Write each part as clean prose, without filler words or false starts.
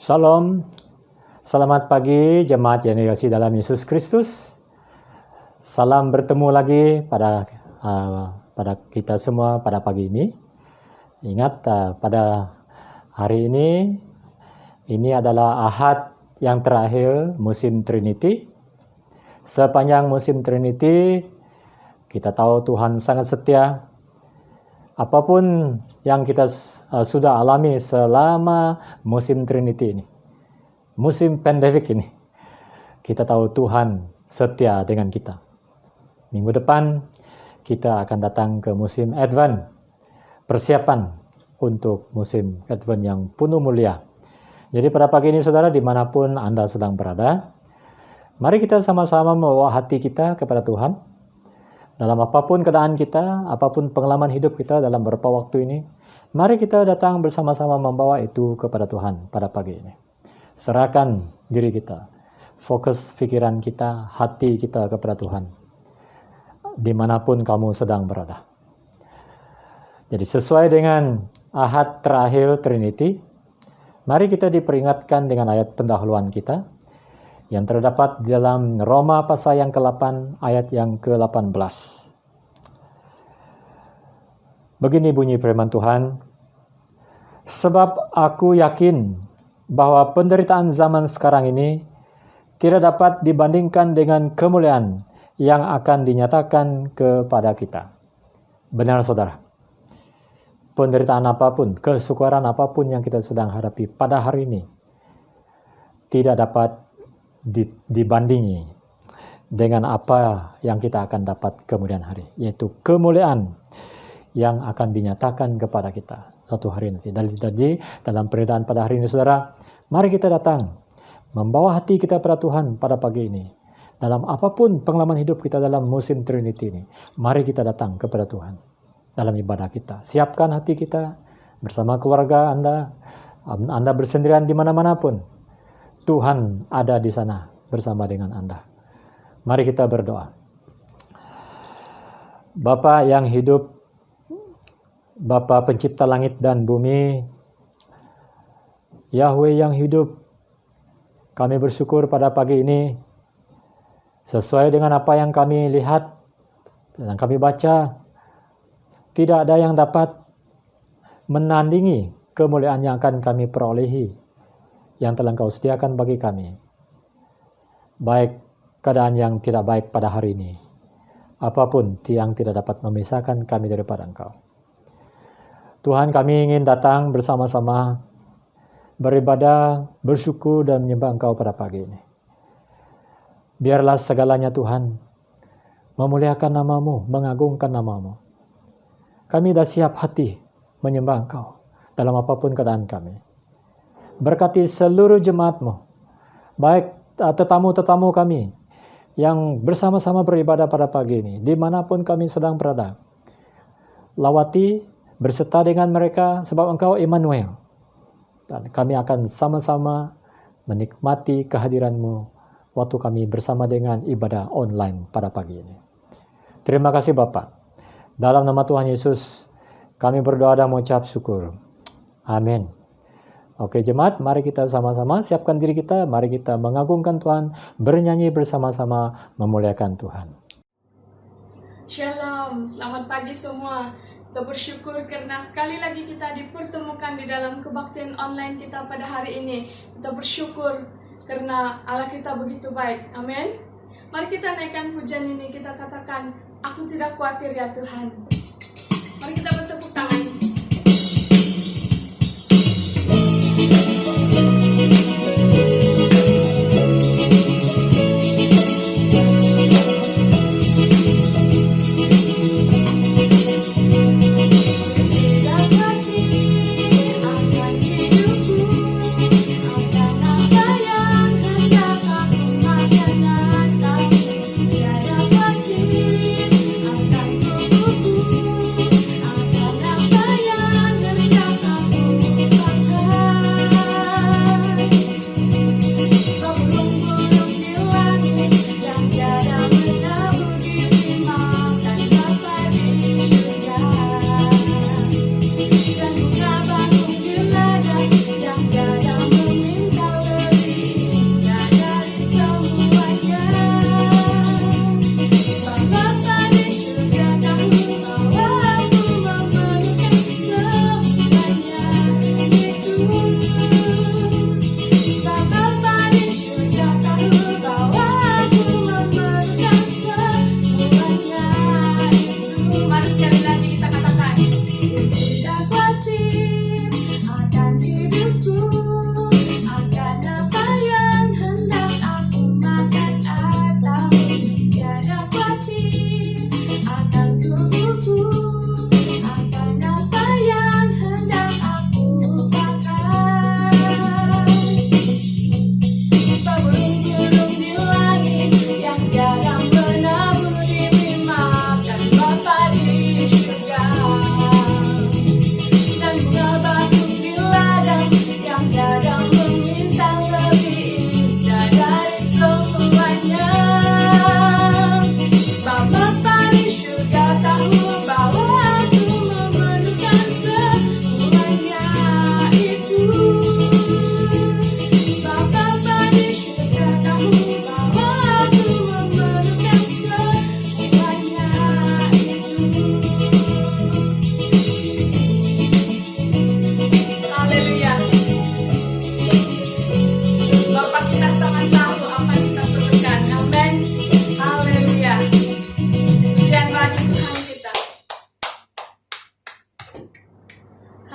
Shalom, selamat pagi jemaat yang dikasihi dalam Yesus Kristus. Salam bertemu lagi pada kita semua pada pagi ini. Ingat pada hari ini adalah Ahad yang terakhir musim Trinity. Sepanjang musim Trinity, kita tahu Tuhan sangat setia. Apapun yang kita sudah alami selama musim Trinity ini, musim pandemik ini, kita tahu Tuhan setia dengan kita. Minggu depan kita akan datang ke musim Advent, persiapan untuk musim Advent yang penuh mulia. Jadi pada pagi ini saudara, dimanapun Anda sedang berada, mari kita sama-sama membawa hati kita kepada Tuhan. Dalam apapun keadaan kita, apapun pengalaman hidup kita dalam beberapa waktu ini, mari kita datang bersama-sama membawa itu kepada Tuhan pada pagi ini. Serahkan diri kita, fokus pikiran kita, hati kita kepada Tuhan, dimanapun kamu sedang berada. Jadi sesuai dengan Ahad terakhir Trinity, mari kita diperingatkan dengan ayat pendahuluan kita, yang terdapat di dalam Roma pasal yang ke-8 ayat yang ke-18. Begini bunyi firman Tuhan, sebab aku yakin bahwa penderitaan zaman sekarang ini tidak dapat dibandingkan dengan kemuliaan yang akan dinyatakan kepada kita. Benar saudara, penderitaan apapun, kesukaran apapun yang kita sedang hadapi pada hari ini tidak dapat dibandingi dengan apa yang kita akan dapat kemudian hari, yaitu kemuliaan yang akan dinyatakan kepada kita suatu hari nanti. Jadi dalam penderitaan pada hari ini saudara, mari kita datang membawa hati kita pada Tuhan pada pagi ini. Dalam apapun pengalaman hidup kita dalam musim Trinity ini, mari kita datang kepada Tuhan dalam ibadah kita. Siapkan hati kita bersama keluarga Anda bersendirian di mana-mana pun. Tuhan ada di sana bersama dengan Anda. Mari kita berdoa. Bapa yang hidup, Bapa pencipta langit dan bumi, Yahweh yang hidup, kami bersyukur pada pagi ini, sesuai dengan apa yang kami lihat dan kami baca, tidak ada yang dapat menandingi kemuliaan yang akan kami perolehi, yang telah Engkau sediakan bagi kami. Baik keadaan yang tidak baik pada hari ini, apapun yang tidak dapat memisahkan kami daripada Engkau. Tuhan, kami ingin datang bersama-sama beribadah, bersyukur dan menyembah Engkau pada pagi ini. Biarlah segalanya Tuhan memuliakan nama-Mu, mengagungkan nama-Mu. Kami dah siap hati menyembah Engkau dalam apapun keadaan kami. Berkati seluruh jemaat-Mu, baik tetamu-tetamu kami yang bersama-sama beribadah pada pagi ini, dimanapun kami sedang berada. Lawati berserta dengan mereka sebab Engkau Immanuel. Dan kami akan sama-sama menikmati kehadiran-Mu waktu kami bersama dengan ibadah online pada pagi ini. Terima kasih Bapa. Dalam nama Tuhan Yesus, kami berdoa dan mengucap syukur. Amin. Oke jemaat, mari kita sama-sama siapkan diri kita, mari kita mengagungkan Tuhan, bernyanyi bersama-sama, memuliakan Tuhan. Shalom, selamat pagi semua. Kita bersyukur karena sekali lagi kita dipertemukan di dalam kebaktian online kita pada hari ini. Kita bersyukur karena Allah kita begitu baik. Amin. Mari kita naikkan pujian ini, kita katakan, aku tidak khawatir ya Tuhan. Mari kita bertepuk tangan. Tiada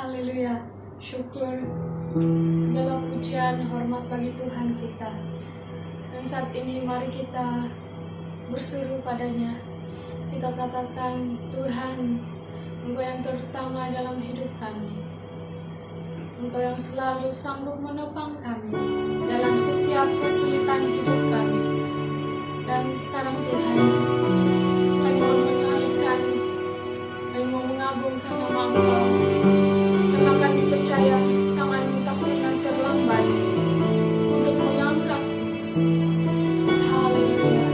Haleluya. Syukur, segala pujian, hormat bagi Tuhan kita. Dan saat ini mari kita berseru padanya. Kita katakan, Tuhan, Engkau yang terutama dalam hidup kami. Engkau yang selalu sanggup menopang kami dalam setiap kesulitan hidup kami. Dan sekarang Tuhan, kami mau menaikkan, kami mau mengagungkan nama Engkau. Karena kami percaya tangan-Mu tak pernah terlambat untuk mengangkat. Haleluya.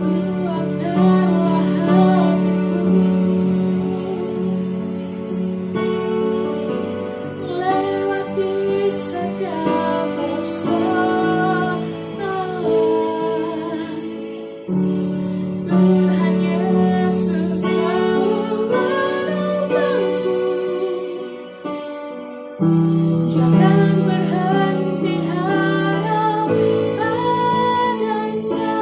Kuatkanlah hatiku lewati setiap persoalan. Tuhan Yesus selalu menopangmu. Jangan berhenti harap padanya.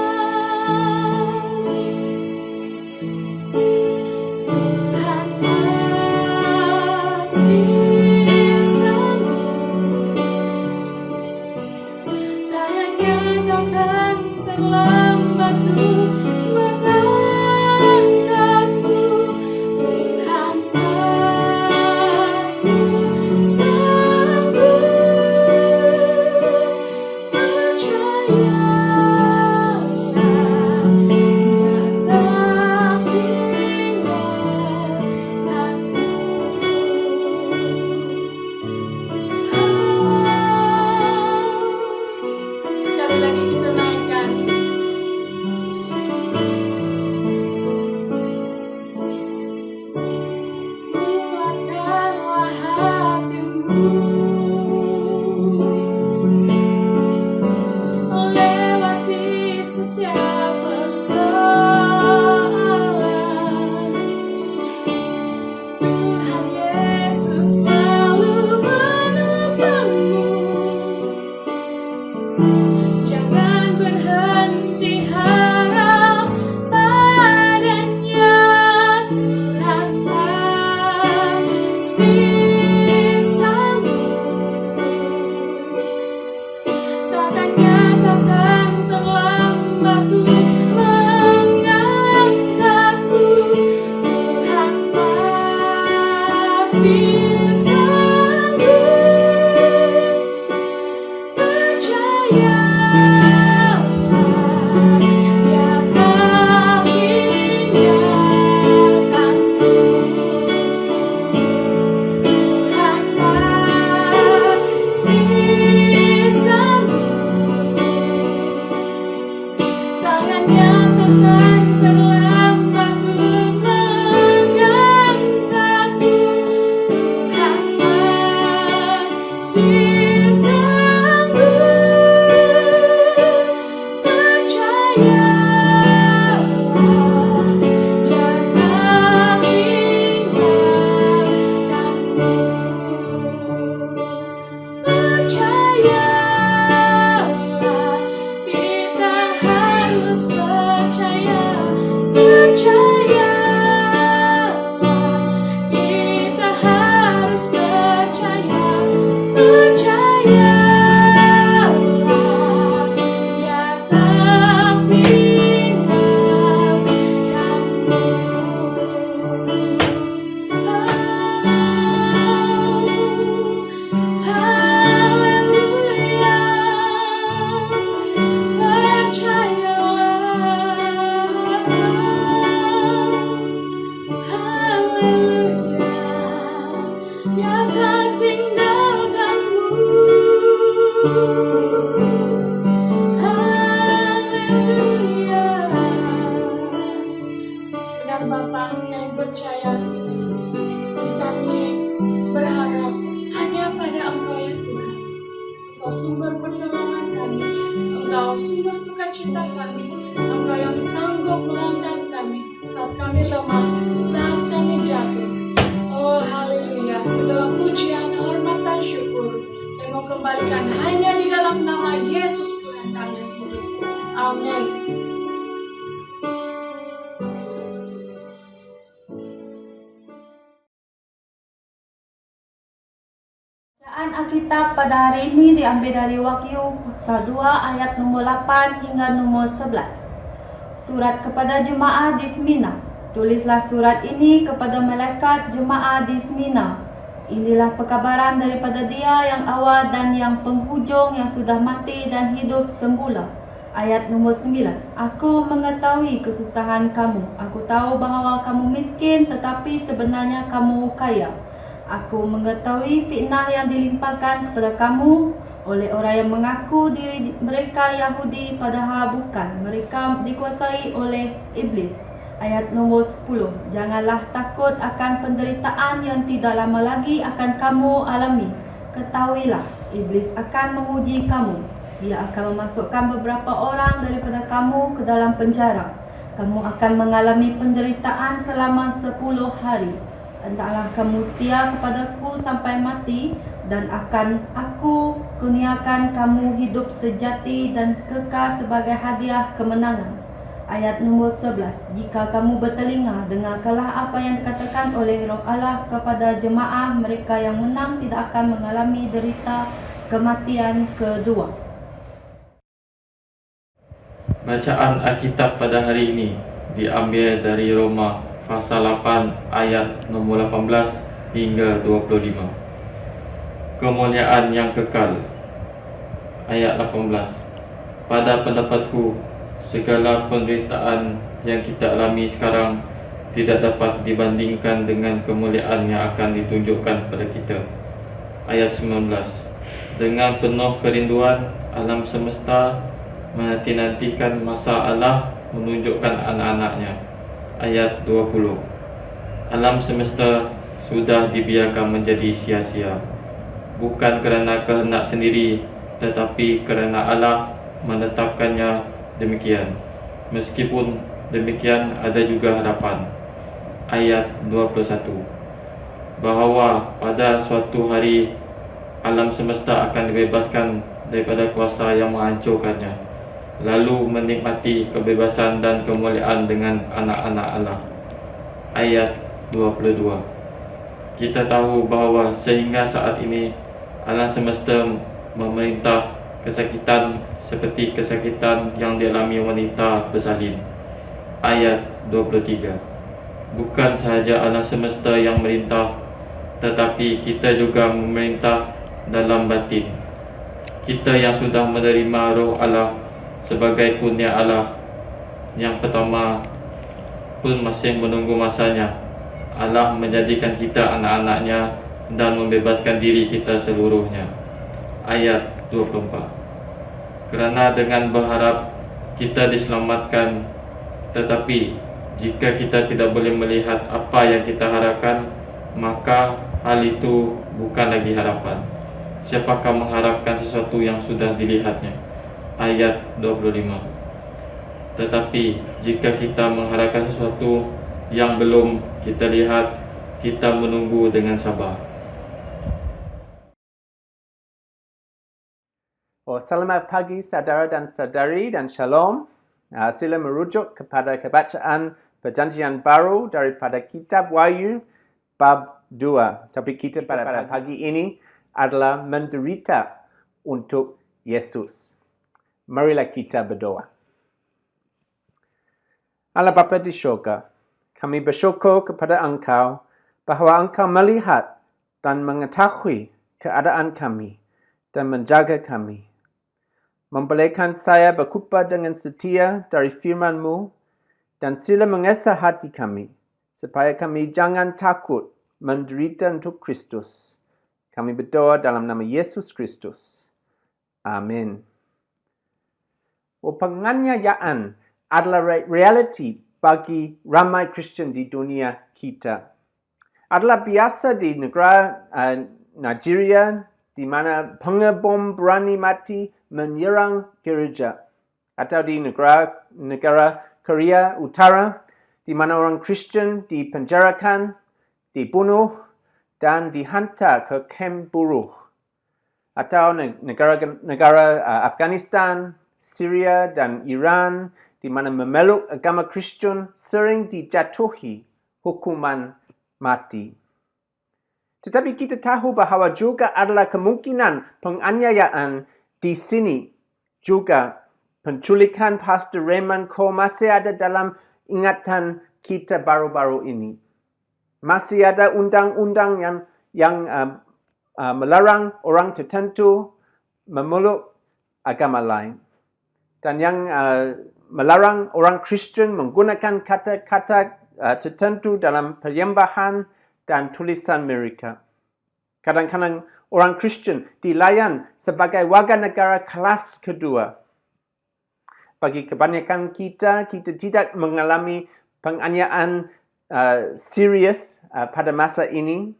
Tuhan pasti sanggup. Tangannya takkan terlambat untuk mengangkatmu. Tuhan pasti sanggup. Percayalah, Dia tak tinggalkanmu. Sekali lagi kita naikkan. Kuatkanlah hatimu lewati setiap persoalan. Tuhan Yesus selalu menopangmu. Jangan berhenti harap padanya. Tuhan pasti sanggup. Tangannya takkan terlambat untuk mengangkatmu. Tuhan pasti sanggup. Percayalah, Dia tak tinggalkanmu. Tuhan pasti sanggup. Tangannya takkan terlambat untuk mengangkatmu. Tuhan pasti sanggup. Percayalah, Dia tak tinggalkanmu. Percayalah, kita harus percaya. Percayalah, kita harus percaya. Percayalah, Dia tak tinggalkanmu. Haleluya. Percayalah. Haleluya. Dia tak tinggalkanmu. Haleluya. Benar Bapa, kami percaya dan kami berharap hanya pada Engkau ya Tuhan. Engkau sumber pertolongan kami, Engkau sumber sukacita kami, Engkau yang sanggup mengangkat kami saat kami lemah, saat kami jatuh. Oh haleluya, segala pujian kembalikan hanya di dalam nama Yesus Tuhan kami yang hidup. Amin. Bacaan Alkitab pada hari ini diambil dari Wahyu pasal 2 ayat nomor 8 hingga nomor 11. Surat kepada jemaat di Smyrna. Tulislah surat ini kepada malaikat jemaat di Smyrna. Inilah perkabaran daripada Dia yang awal dan yang penghujung, yang sudah mati dan hidup semula. Ayat nomor 9. Aku mengetahui kesusahan kamu. Aku tahu bahawa kamu miskin tetapi sebenarnya kamu kaya. Aku mengetahui fitnah yang dilimpahkan kepada kamu oleh orang yang mengaku diri mereka Yahudi padahal bukan. Mereka dikuasai oleh iblis. Ayat nombor 10. Janganlah takut akan penderitaan yang tidak lama lagi akan kamu alami. Ketahuilah, iblis akan menguji kamu. Dia akan memasukkan beberapa orang daripada kamu ke dalam penjara. Kamu akan mengalami penderitaan selama 10 hari. Hendaklah kamu setia kepadaku sampai mati, dan akan aku kurniakan kamu hidup sejati dan kekal sebagai hadiah kemenangan. Ayat nombor 11. Jika kamu bertelinga, dengarkanlah apa yang dikatakan oleh Roh Allah kepada jemaah. Mereka yang menang tidak akan mengalami derita kematian kedua. Bacaan Alkitab pada hari ini diambil dari Roma pasal 8 ayat nombor 18 hingga 25. Kemuliaan yang kekal. Ayat 18. Pada pendapatku, segala penderitaan yang kita alami sekarang tidak dapat dibandingkan dengan kemuliaan yang akan ditunjukkan kepada kita. Ayat 19. Dengan penuh kerinduan, alam semesta menanti-nantikan masa Allah menunjukkan anak-anaknya. Ayat 20. Alam semesta sudah dibiarkan menjadi sia-sia, bukan kerana kehendak sendiri, tetapi kerana Allah menetapkannya demikian. Meskipun demikian, ada juga harapan. Ayat 21. Bahawa pada suatu hari alam semesta akan dibebaskan daripada kuasa yang menghancurkannya, lalu menikmati kebebasan dan kemuliaan dengan anak-anak Allah. Ayat 22. Kita tahu bahawa sehingga saat ini alam semesta memerintah kesakitan seperti kesakitan yang dialami wanita bersalin. Ayat 23. Bukan sahaja alam semesta yang merintah, tetapi kita juga memerintah dalam batin. Kita yang sudah menerima Roh Allah sebagai kurnia Allah yang pertama pun masih menunggu masanya. Allah menjadikan kita anak-anaknya dan membebaskan diri kita seluruhnya. Ayat 24. Kerana dengan berharap kita diselamatkan, tetapi jika kita tidak boleh melihat apa yang kita harapkan, maka hal itu bukan lagi harapan. Siapakah mengharapkan sesuatu yang sudah dilihatnya? Ayat 25. Tetapi jika kita mengharapkan sesuatu yang belum kita lihat, kita menunggu dengan sabar. Selamat pagi saudara dan saudari dan shalom. Sila merujuk kepada kebacaan Perjanjian Baru daripada kitab Wahyu bab 2. Topik kita pada pagi ini adalah menderita untuk Yesus. Marilah kita berdoa. Allah Bapa di syurga, kami bersyukur kepada Engkau bahawa Engkau melihat dan mengetahui keadaan kami dan menjaga kami. Membolehkan saya berkumpul dengan setia dari firman-Mu, dan sila mengasah hati kami, supaya kami jangan takut menderita untuk Kristus. Kami berdoa dalam nama Yesus Kristus. Amin. Penganiayaan adalah realiti bagi ramai Kristian di dunia kita. Adalah biasa di negara Nigeria, di mana pengebom berani mati menyerang gereja, atau di negara Korea Utara, di mana orang Kristian dipenjarakan, dibunuh, dan dihantar ke kamp buruh. atau negara-negara Afghanistan, Syria dan Iran di mana memeluk agama Kristian sering dijatuhi hukuman mati. Tetapi kita tahu bahawa juga adalah kemungkinan penganiayaan di sini. Juga penculikan Pastor Raymond Cole masih ada dalam ingatan kita baru-baru ini. Masih ada undang-undang yang melarang orang tertentu memeluk agama lain. Dan yang melarang orang Kristian menggunakan kata-kata tertentu dalam penyembahan dan tulisan mereka. Kadang-kadang orang Kristian dilayan sebagai warga negara kelas kedua. Bagi kebanyakan kita tidak mengalami penganiayaan serius pada masa ini.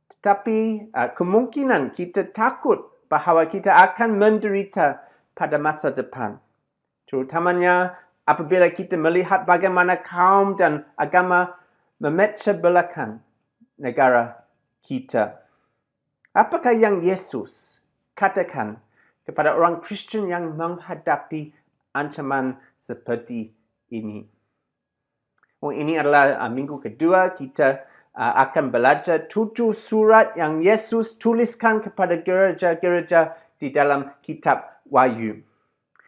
Tetapi kemungkinan kita takut bahawa kita akan menderita pada masa depan. Terutamanya apabila kita melihat bagaimana kaum dan agama memecah belakan negara kita. Apakah yang Yesus katakan kepada orang Kristian yang menghadapi ancaman seperti ini? Ini adalah minggu kedua kita akan belajar 7 surat yang Yesus tuliskan kepada gereja-gereja di dalam kitab Wahyu.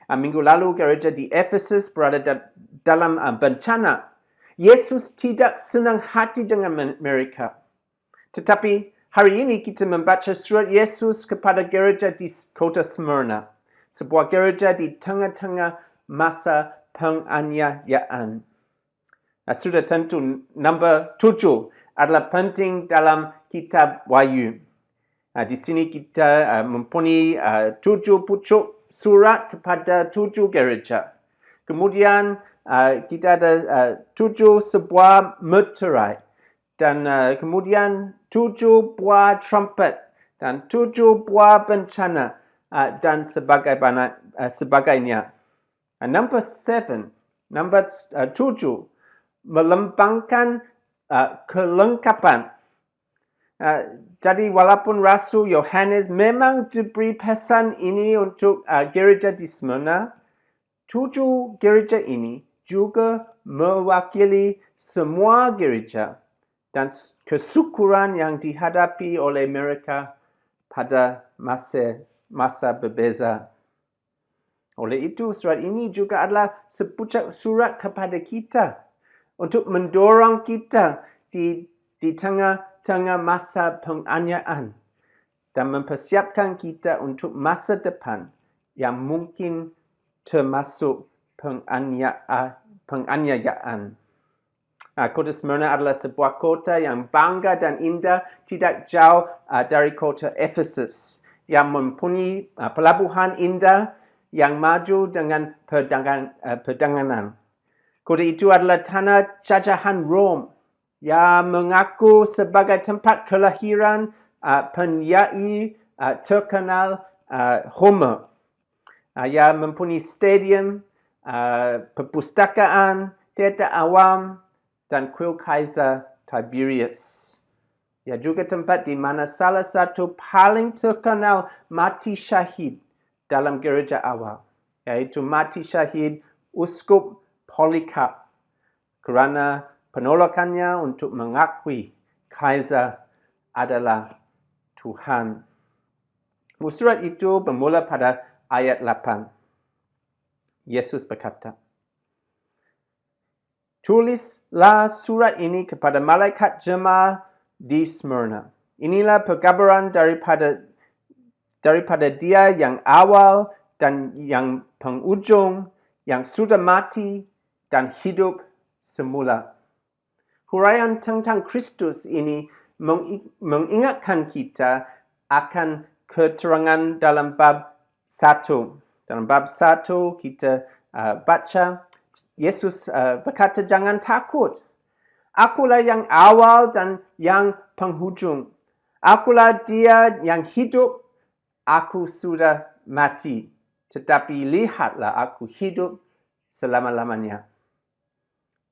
Minggu lalu gereja di Efesus berada dalam bencana. Yesus tidak senang hati dengan mereka. Tetapi hari ini kita membaca surat Yesus kepada gereja di kota Smyrna. Sebuah gereja di tengah-tengah masa penganiayaan. Sudah tentu nombor 7 adalah penting dalam kitab Wahyu. Di sini kita mempunyai 7 pucuk surat kepada 7 gereja. Kemudian kita ada 7 sebuah meterai. Dan kemudian 7 buah trumpet. Dan 7 buah bencana. Dan sebagainya. Number 7, number 7, melambangkan kelengkapan. Jadi walaupun Rasul Yohanes memang diberi pesan ini untuk gereja di Smyrna, 7 gereja ini juga mewakili semua gereja dan kesyukuran yang dihadapi oleh mereka pada masa berbeza. Oleh itu, surat ini juga adalah sepucuk surat kepada kita untuk mendorong kita di tengah-tengah masa penganiayaan dan mempersiapkan kita untuk masa depan yang mungkin termasuk penganiayaan. Kota Smyrna adalah sebuah kota yang bangga dan indah, tidak jauh dari kota Efesus yang mempunyai pelabuhan indah yang maju dengan perdagangan. Kota itu adalah tanah jajahan Rom yang mengaku sebagai tempat kelahiran penyair terkenal Homer. Yang mempunyai stadium, perpustakaan, teater awam dan kuil Kaisar Tiberius. Ia juga tempat di mana salah satu paling terkenal mati syahid dalam gereja awal, yaitu mati syahid Uskup Polycarp kerana penolakannya untuk mengakui Kaisar adalah Tuhan. Surat itu bermula pada ayat 8. Yesus berkata, "Tulislah surat ini kepada malaikat jemaah di Smyrna. Inilah perkabaran daripada Dia yang awal dan yang penghujung, yang sudah mati dan hidup semula." Huraian tentang Kristus ini mengingatkan kita akan keterangan dalam bab 1. Dalam bab 1 kita baca, Yesus berkata, "Jangan takut. Akulah yang awal dan yang penghujung. Akulah Dia yang hidup. Aku sudah mati. Tetapi lihatlah aku hidup selama-lamanya."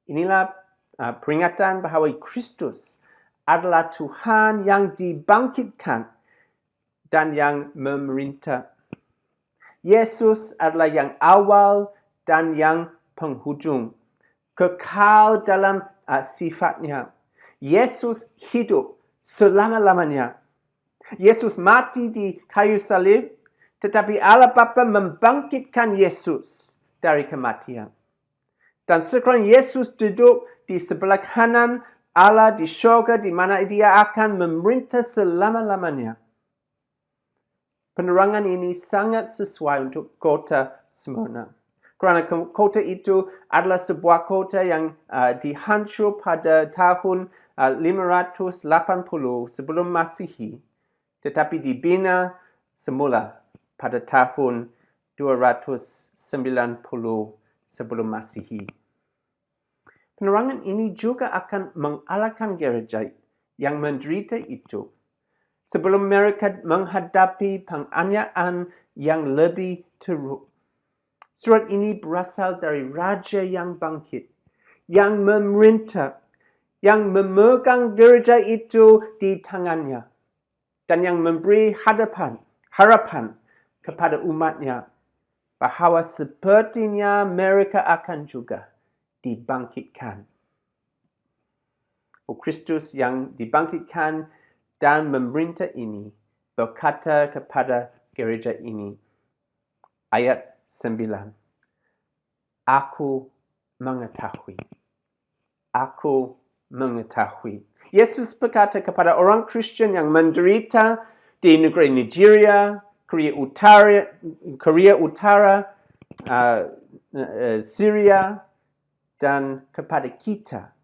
Inilah peringatan bahawa Kristus adalah Tuhan yang dibangkitkan dan yang memerintah. Yesus adalah yang awal dan yang penghujung. Kekal dalam sifatnya. Yesus hidup selama-lamanya. Yesus mati di kayu salib, tetapi Allah Bapa membangkitkan Yesus dari kematian. Dan sekarang Yesus duduk di sebelah kanan Allah di syurga, di mana dia akan memerintah selama-lamanya. Penerangan ini sangat sesuai untuk kota Smyrna. Kerana kota itu adalah sebuah kota yang dihancur pada tahun 580 sebelum Masihi, tetapi dibina semula pada tahun 290 sebelum Masihi. Penerangan ini juga akan mengalahkan gereja yang menderita itu sebelum mereka menghadapi penganiayaan yang lebih teruk. Surat ini berasal dari Raja yang bangkit, yang memerintah, yang memegang gereja itu di tangannya, dan yang memberi harapan kepada umatnya bahawa sepertinya mereka akan juga dibangkitkan. Kristus yang dibangkitkan dan memerintah ini berkata kepada gereja ini, ayat 9, Aku mengetahui. Yesus berkata kepada orang Kristen yang menderita di negeri Nigeria, Korea Utara, Syria, dan kepada kita,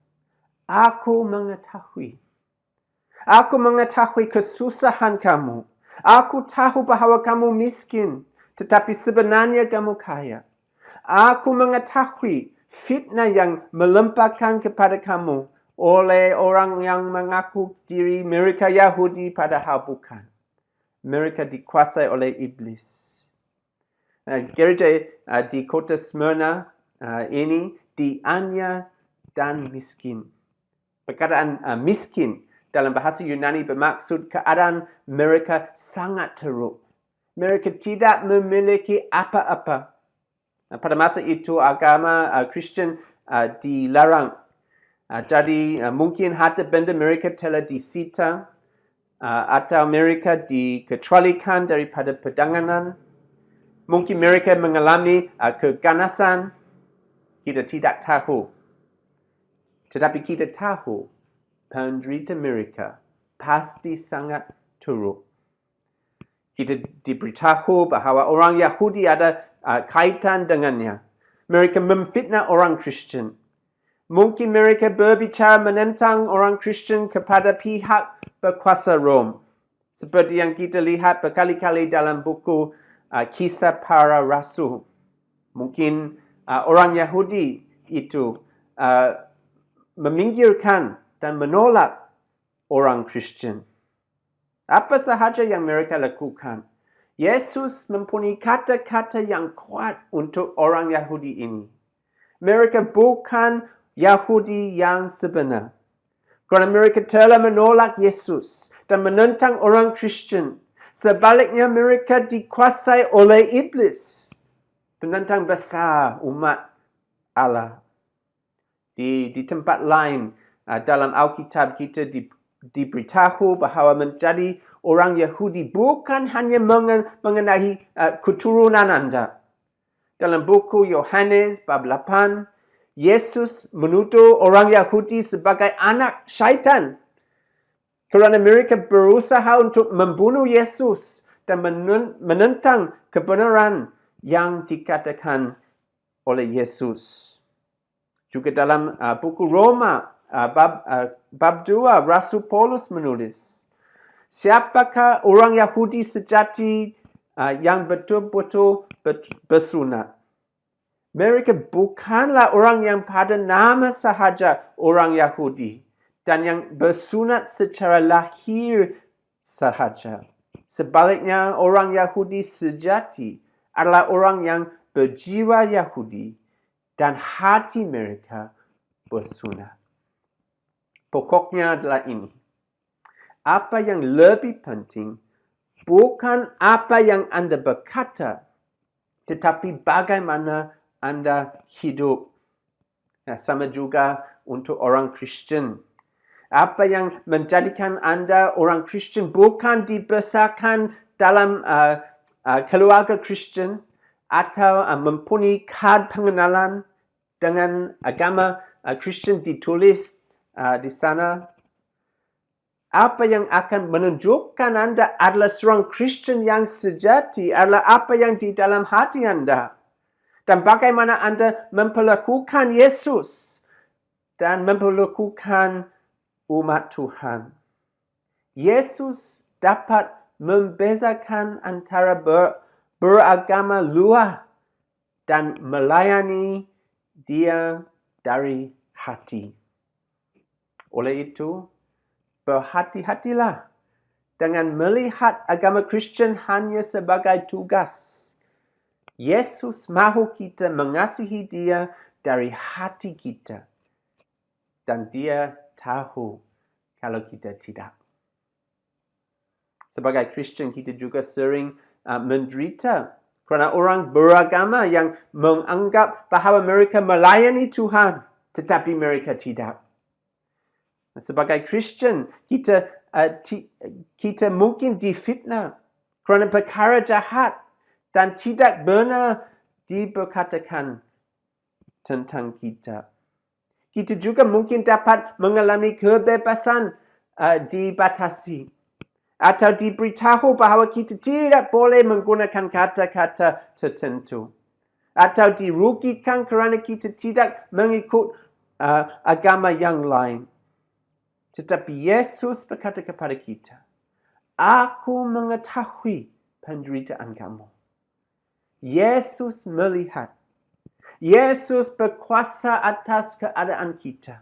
Aku mengetahui kesusahan kamu. Aku tahu bahawa kamu miskin, tetapi sebenarnya kamu kaya. Aku mengetahui fitnah yang melimpahkan kepada kamu oleh orang yang mengaku diri mereka Yahudi padahal bukan. Mereka dikuasai oleh iblis. Gereja di kota Smyrna ini dianiaya dan miskin. Perkataan miskin dalam bahasa Yunani bermaksud keadaan mereka sangat teruk. Mereka tidak memiliki apa-apa. Pada masa itu agama Kristen dilarang. Jadi mungkin harta benda mereka telah disita atau mereka dikecualikan daripada perdagangan. Mungkin mereka mengalami keganasan. Kita tidak tahu. Tetapi kita tahu penderita mereka pasti sangat teruk. Kita diberitahu bahawa orang Yahudi ada kaitan dengannya. Mereka memfitnah orang Kristen. Mungkin mereka berbicara menentang orang Kristen kepada pihak berkuasa Rom. Seperti yang kita lihat berkali-kali dalam buku Kisah Para Rasul. Mungkin orang Yahudi itu meminggirkan dan menolak orang Kristen. Apa sahaja yang mereka lakukan, Yesus mempunyai kata-kata yang kuat untuk orang Yahudi ini. Mereka bukan Yahudi yang sebenar. Kerana mereka telah menolak Yesus dan menentang orang Kristen. Sebaliknya mereka dikuasai oleh iblis. Penentang besar umat Allah. Di tempat lain dalam Alkitab kita diberitahu bahawa menjadi orang Yahudi bukan hanya mengenai keturunan anda. Dalam buku Yohanes bab 8, Yesus menuduh orang Yahudi sebagai anak syaitan. Kerana mereka berusaha untuk membunuh Yesus dan menentang kebenaran yang dikatakan oleh Yesus. Juga dalam buku Roma bab 2, Rasul Paulus menulis, siapakah orang Yahudi sejati yang betul-betul bersunat? Mereka bukanlah orang yang pada nama sahaja orang Yahudi dan yang bersunat secara lahir sahaja. Sebaliknya, orang Yahudi sejati adalah orang yang berjiwa Yahudi dan hati mereka bersunat. Pokoknya adalah ini. Apa yang lebih penting bukan apa yang Anda berkata, tetapi bagaimana Anda hidup. Nah, sama juga untuk orang Kristen. Apa yang menjadikan Anda orang Kristen bukan dibesarkan dalam keluarga Kristen atau mempunyai kad pengenalan dengan agama Kristen ditulis di sana. Apa yang akan menunjukkan Anda adalah seorang Kristen yang sejati adalah apa yang di dalam hati Anda. Dan bagaimana Anda memperlakukan Yesus dan memperlakukan umat Tuhan. Yesus dapat membezakan antara beragama luar dan melayani dia dari hati. Oleh itu, berhati-hatilah dengan melihat agama Kristen hanya sebagai tugas. Yesus mahu kita mengasihi dia dari hati kita. Dan dia tahu kalau kita tidak. Sebagai Kristen kita juga sering menderita kerana orang beragama yang menganggap bahawa mereka melayani Tuhan tetapi mereka tidak. Sebagai Kristen, kita mungkin difitnah kerana perkara jahat dan tidak benar diberkatakan tentang kita. Kita juga mungkin dapat mengalami kebebasan dibatasi atau diberitahu bahawa kita tidak boleh menggunakan kata-kata tertentu atau dirugikan kerana kita tidak mengikut agama yang lain. Tetapi Yesus berkata kepada kita, "Aku mengetahui penderitaan kamu." Yesus melihat. Yesus berkuasa atas keadaan kita.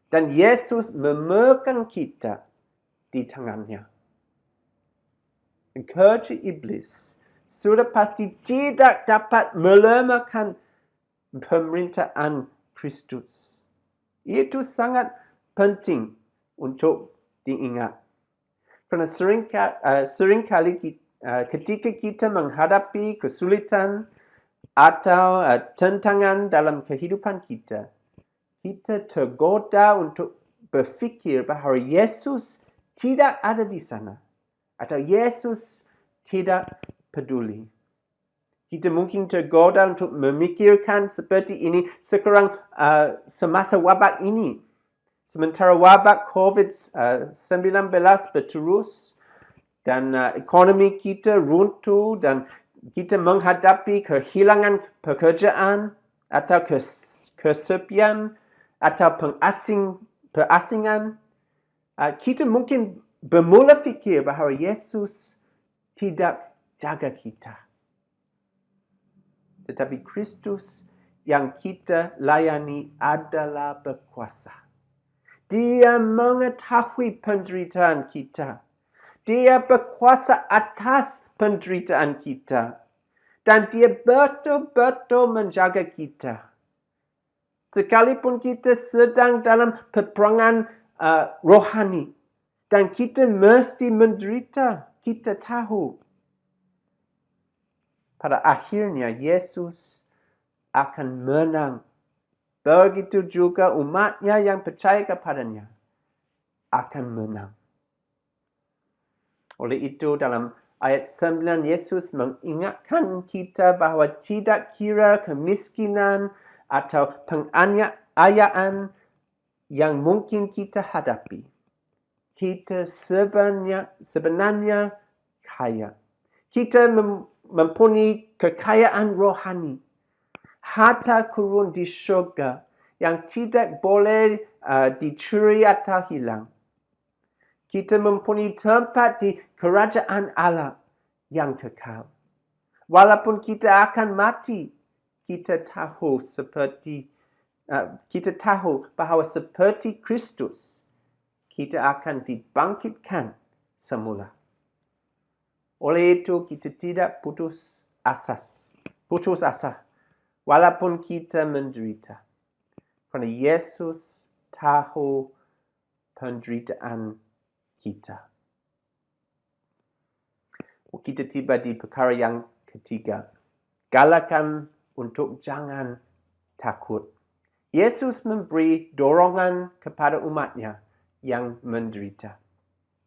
Dan Yesus memegang kita di tangannya. Kerja iblis sudah pasti tidak dapat melemahkan pemerintahan Kristus. Itu sangat penting untuk diingat. Kerana seringkali ketika kita menghadapi kesulitan atau tantangan dalam kehidupan kita, kita tergoda untuk berfikir bahawa Yesus tidak ada di sana atau Yesus tidak peduli. Kita mungkin tergoda untuk memikirkan seperti ini sekarang semasa wabak ini. Sementara wabak COVID-19 berterus dan ekonomi kita runtuh dan kita menghadapi kehilangan pekerjaan atau kesepian atau perasingan, kita mungkin bermula fikir bahawa Yesus tidak jaga kita. Tetapi Kristus yang kita layani adalah berkuasa. Dia mengetahui penderitaan kita. Dia berkuasa atas penderitaan kita. Dan dia betul-betul menjaga kita. Sekalipun kita sedang dalam peperangan rohani. Dan kita mesti menderita. Kita tahu. Pada akhirnya Yesus akan menang. Begitu juga umatnya yang percaya kepadanya akan menang. Oleh itu dalam ayat 9 Yesus mengingatkan kita bahawa tidak kira kemiskinan atau penganiayaan yang mungkin kita hadapi. Kita sebenarnya kaya. Kita mempunyai kekayaan rohani. Harta kurun di syurga yang tidak boleh dicuri atau hilang. Kita mempunyai tempat di kerajaan Allah yang kekal. Walaupun kita akan mati, kita tahu bahawa seperti Kristus, kita akan dibangkitkan semula. Oleh itu kita tidak putus asa. Walaupun kita menderita. Kerana Yesus tahu penderitaan kita. Kita tiba di perkara yang ketiga. Galakan untuk jangan takut. Yesus memberi dorongan kepada umatnya yang menderita.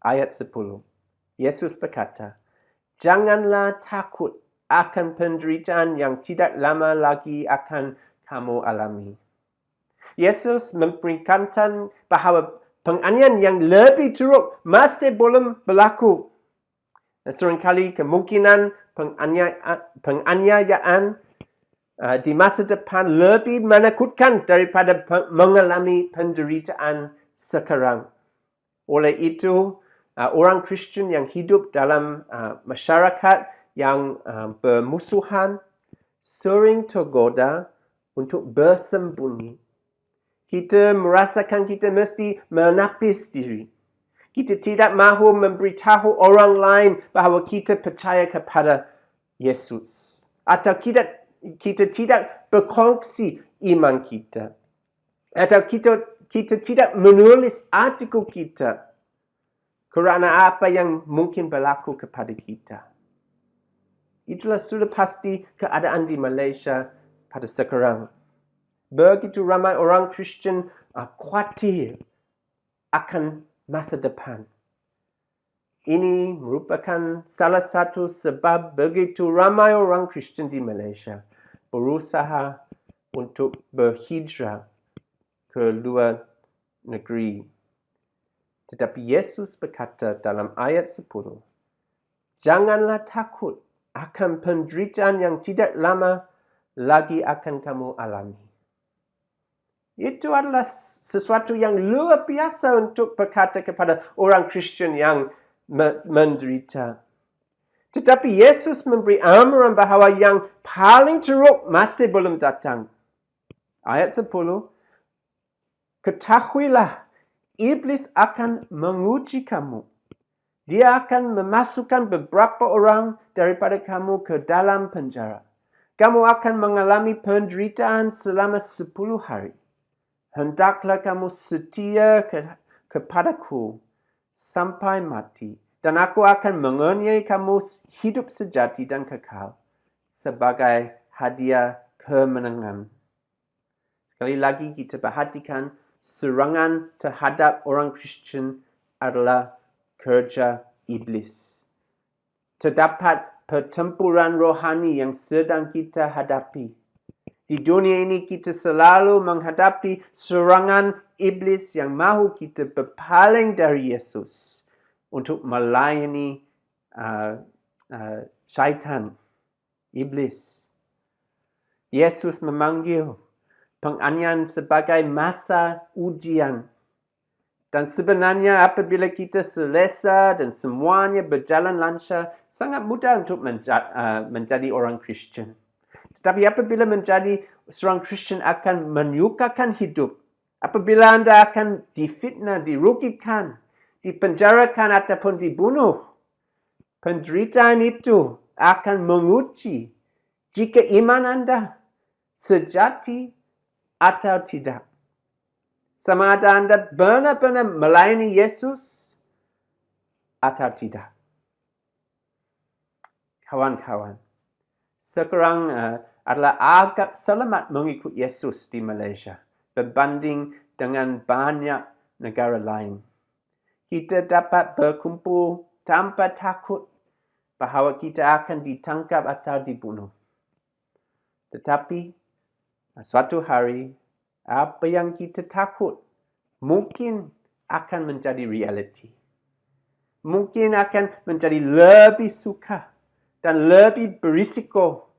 Ayat 10. Yesus berkata, "Janganlah takut akan penderitaan yang tidak lama lagi akan kamu alami." Yesus memperingatkan bahawa penganiayaan yang lebih teruk masih belum berlaku. Seringkali kemungkinan penganiayaan di masa depan lebih menakutkan daripada mengalami penderitaan sekarang. Oleh itu, orang Kristian yang hidup dalam masyarakat yang bermusuhan sering tergoda untuk bersembunyi. Kita merasakan kita mesti menapis diri. Kita tidak mahu memberitahu orang lain bahawa kita percaya kepada Yesus. Atau kita tidak berkongsi iman kita. Atau kita tidak menulis artikel kita kerana apa yang mungkin berlaku kepada kita. Itulah sudah pasti keadaan di Malaysia pada sekarang. Begitu ramai orang Kristian khawatir akan masa depan. Ini merupakan salah satu sebab begitu ramai orang Kristian di Malaysia berusaha untuk berhijrah ke luar negeri. Tetapi Yesus berkata dalam ayat 10, "Janganlah takut akan penderitaan yang tidak lama lagi akan kamu alami." Itu adalah sesuatu yang luar biasa untuk berkata kepada orang Kristian yang menderita. Tetapi Yesus memberi amaran bahawa yang paling teruk masih belum datang. Ayat 10, "Ketahuilah, iblis akan menguji kamu. Dia akan memasukkan beberapa orang daripada kamu ke dalam penjara. Kamu akan mengalami penderitaan selama 10 hari. Hendaklah kamu setia kepadaku sampai mati, dan aku akan menganiaya kamu hidup sejati dan kekal sebagai hadiah kemenangan." Sekali lagi kita perhatikan, serangan terhadap orang Kristian adalah kerja iblis. Terdapat pertempuran rohani yang sedang kita hadapi. Di dunia ini kita selalu menghadapi serangan iblis yang mahu kita berpaling dari Yesus untuk melayani syaitan, iblis. Yesus memanggil penganiayaan sebagai masa ujian. Dan sebenarnya apabila kita selesa dan semuanya berjalan lancar, sangat mudah untuk menjadi orang Kristian. Tetapi apabila menjadi seorang Kristian akan menyukakan hidup, apabila anda akan difitnah, dirugikan, dipenjarakan ataupun dibunuh, penderitaan itu akan menguji jika iman anda sejati atau tidak. Sama ada anda benar-benar melayani Yesus atau tidak. Kawan-kawan, sekarang adalah agak selamat mengikut Yesus di Malaysia berbanding dengan banyak negara lain. Kita dapat berkumpul tanpa takut bahawa kita akan ditangkap atau dibunuh. Tetapi suatu hari, apa yang kita takut mungkin akan menjadi realiti. Mungkin akan menjadi lebih sukar dan lebih berisiko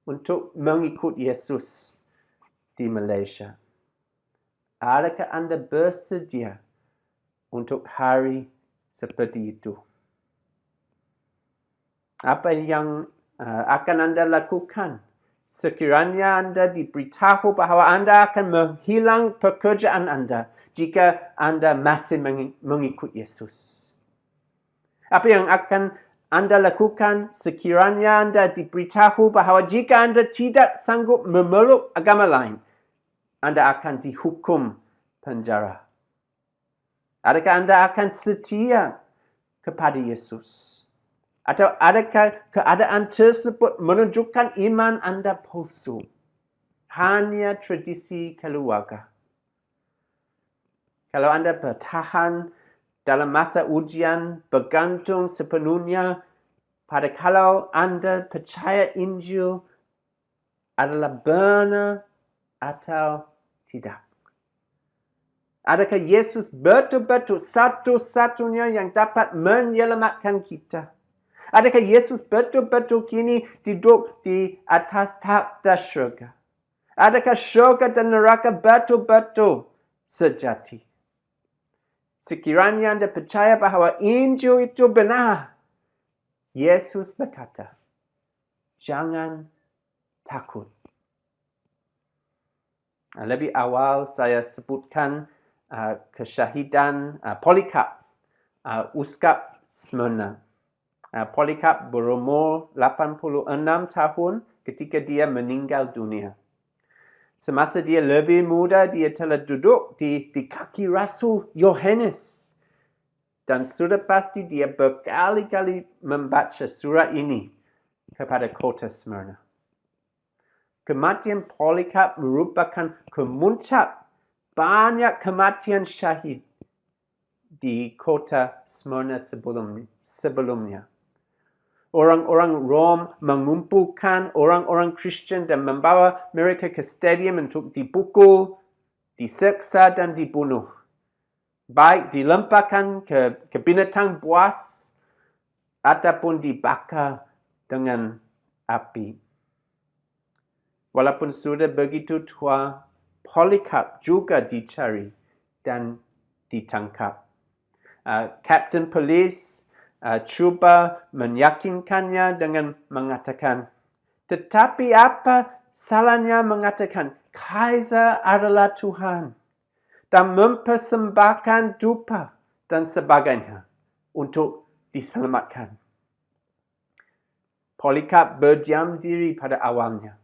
untuk mengikut Yesus di Malaysia. Adakah anda bersedia untuk hari seperti itu? Apa yang akan anda lakukan sekiranya anda diberitahu bahawa anda akan menghilang pekerjaan anda jika anda masih mengikut Yesus? Apa yang akan anda lakukan sekiranya anda diberitahu bahawa jika anda tidak sanggup memeluk agama lain, anda akan dihukum penjara? Adakah anda akan setia kepada Yesus? Atau adakah keadaan tersebut menunjukkan iman anda palsu? Hanya tradisi keluarga. Kalau anda bertahan dalam masa ujian bergantung sepenuhnya pada kalau anda percaya Injil adalah benar atau tidak. Adakah Yesus betul-betul satu-satunya yang dapat menyelamatkan kita? Adakah Yesus betul-betul kini duduk di atas takhta syurga? Adakah syurga dan neraka betul-betul sejati? Sekiranya anda percaya bahawa Injil itu benar, Yesus berkata, jangan takut. Lebih awal saya sebutkan kesyahidan Polycarp, Uskap Smyrna. Polycarp berumur 86 tahun ketika dia meninggal dunia. Semasa dia lebih muda, dia telah duduk di kaki Rasul Yohanes. Dan sudah pasti dia berkali-kali membaca surat ini kepada kota Smyrna. Kematian Polycarp merupakan kemuncak banyak kematian syahid di kota Smyrna sebelumnya. Orang-orang Rom mengumpulkan orang-orang Kristian dan membawa mereka ke stadium untuk dipukul, diseksa dan dibunuh. Baik dilemparkan ke binatang buas ataupun dibakar dengan api. Walaupun sudah begitu tua, Polycarp juga dicari dan ditangkap. Kapten polis cuba meyakinkannya dengan mengatakan, tetapi apa salahnya mengatakan Kaisar adalah Tuhan dan mempersembahkan dupa dan sebagainya untuk diselamatkan. Polycarp berdiam diri pada awalnya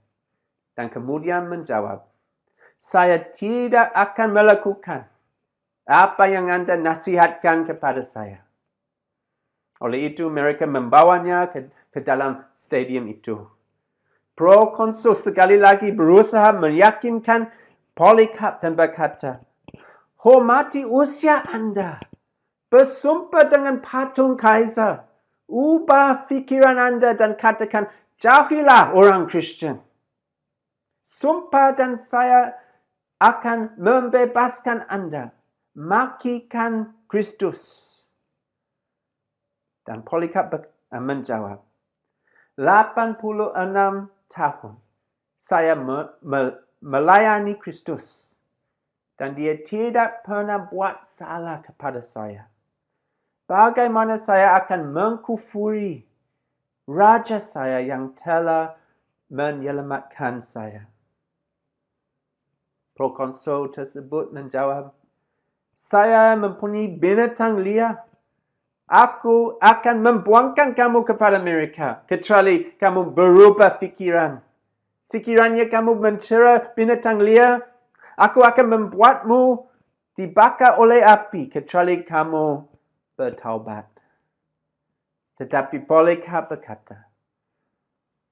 dan kemudian menjawab, saya tidak akan melakukan apa yang anda nasihatkan kepada saya. Oleh itu mereka membawanya ke dalam stadium itu. Prokonsul sekali lagi berusaha meyakinkan Polycarp dan berkata, hormati usia anda. Bersumpah dengan patung Kaisar. Ubah fikiran anda dan katakan, jauhilah orang Kristen. Sumpah dan saya akan membebaskan anda. Makikan Kristus. Dan Polycarp menjawab, 86 tahun saya melayani Kristus dan dia tidak pernah buat salah kepada saya. Bagaimana saya akan mengkufuri raja saya yang telah menyelamatkan saya? Prokonsul tersebut menjawab, saya mempunyai binatang liar. Aku akan membuangkan kamu kepada mereka, kecuali kamu berubah fikiran. Sekiranya kamu mencela binatang liar, aku akan membuatmu dibakar oleh api, kecuali kamu bertaubat. Tetapi Polycarp berkata,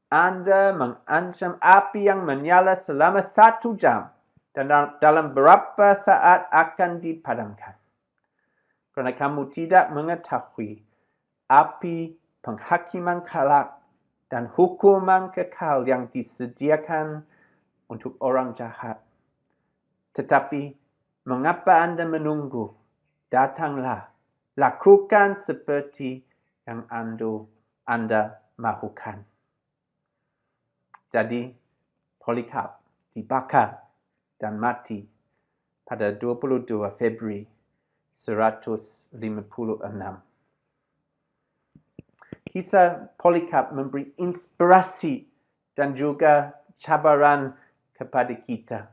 Anda mengancam api yang menyala selama 1 jam, dan dalam beberapa saat akan dipadamkan. Kerana kamu tidak mengetahui api penghakiman kelak dan hukuman kekal yang disediakan untuk orang jahat. Tetapi mengapa anda menunggu? Datanglah, lakukan seperti yang anda mahukan. Jadi Polycarp dibakar dan mati pada 22 Februari 156. Kisah Polycarp memberi inspirasi dan juga cabaran kepada kita.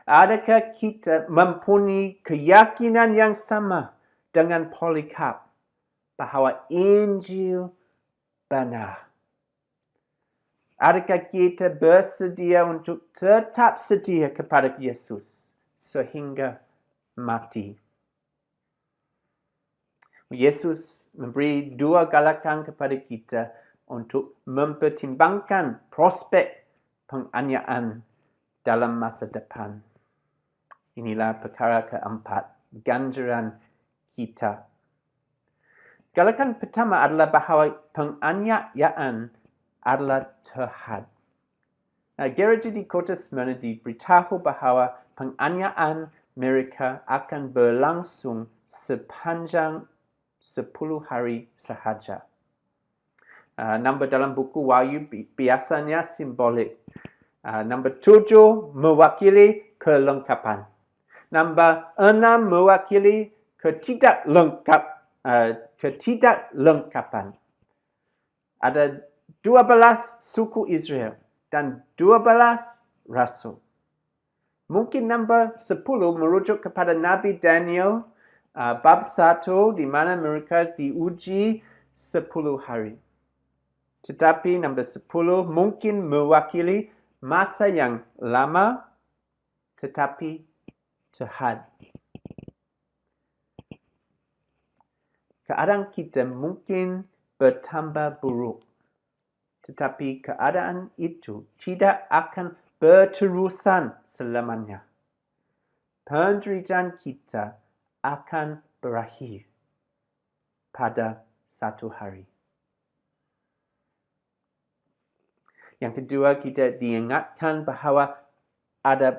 Adakah kita mempunyai keyakinan yang sama dengan Polycarp bahawa Injil benar? Adakah kita bersedia untuk tetap setia kepada Yesus sehingga mati? Yesus memberi 2 galakan kepada kita untuk mempertimbangkan prospek penganiayaan dalam masa depan. Inilah perkara keempat, ganjaran kita. Galakan pertama adalah bahawa penganiayaan adalah terhad. Gereja di kota Smyrna diberitahu bahawa penganiayaan mereka akan berlangsung sepanjang 10 hari sahaja. Nombor dalam buku Wahyu biasanya simbolik. Nombor 7 mewakili kelengkapan. Nombor 6 mewakili ketidaklengkapan. Ada 12 suku Israel dan 12 rasul. Mungkin nombor 10 merujuk kepada Nabi Daniel bab 1 di mana mereka diuji 10 hari. Tetapi nombor 10 mungkin mewakili masa yang lama tetapi terhad. Keadaan kita mungkin bertambah buruk, tetapi keadaan itu tidak akan berterusan selamanya. Penderitaan kita akan berakhir pada satu hari. Yang kedua, kita diingatkan bahawa ada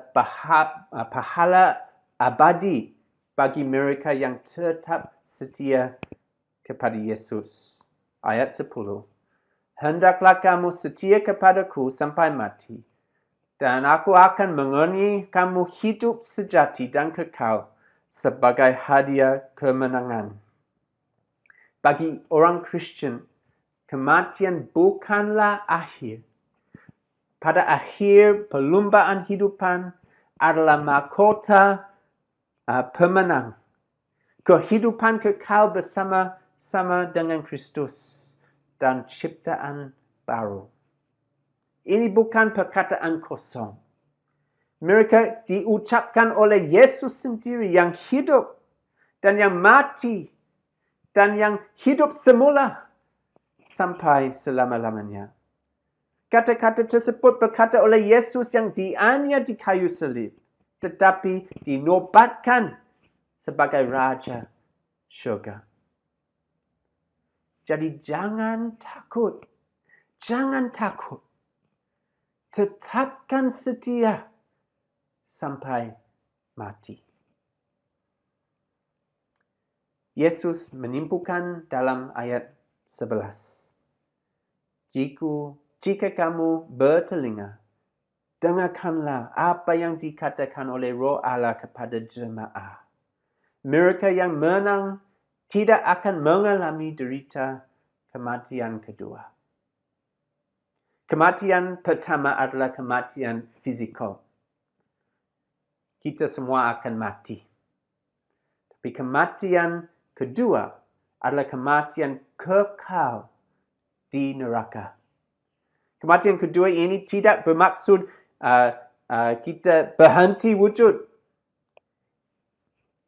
pahala abadi bagi mereka yang tetap setia kepada Yesus. Ayat 10. Hendaklah kamu setia kepadaku sampai mati, dan aku akan mengaruniai kamu hidup sejati dan kekal sebagai hadiah kemenangan. Bagi orang Kristian, kematian bukanlah akhir. Pada akhir perlumbaan hidupan adalah mahkota pemenang. Kehidupan kekal bersama-sama dengan Kristus dan ciptaan baru. Ini bukan perkataan kosong. Mereka diucapkan oleh Yesus sendiri yang hidup dan yang mati dan yang hidup semula sampai selama-lamanya. Kata-kata tersebut berkata oleh Yesus yang dianiaya di kayu salib, tetapi dinobatkan sebagai Raja Syurga. Jadi jangan takut. Jangan takut. Tetapkan setia sampai mati. Yesus menyimpulkan dalam ayat 11. Jika kamu bertelinga, dengarkanlah apa yang dikatakan oleh Roh Allah kepada jemaah. Mereka yang menang tidak akan mengalami derita kematian kedua. Kematian pertama adalah kematian fizikal. Kita semua akan mati. Tapi kematian kedua adalah kematian kekal di neraka. Kematian kedua ini tidak bermaksud kita berhenti wujud.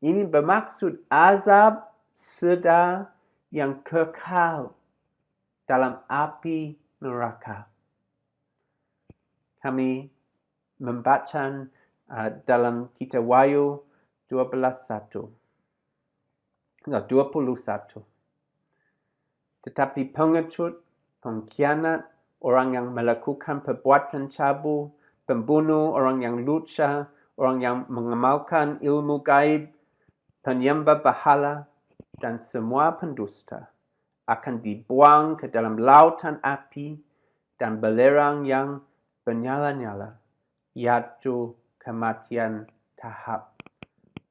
Ini bermaksud azab sedar yang kekal dalam api neraka. Kami membaca dalam kitab Wahyu 21. Tetapi pengecut, pengkhianat, orang yang melakukan perbuatan cabul, pembunuh, orang yang lusa, orang yang mengamalkan ilmu gaib, penyembah berhala, dan semua pendusta akan dibuang ke dalam lautan api dan belerang yang bernyala-nyala, yaitu kematian tahap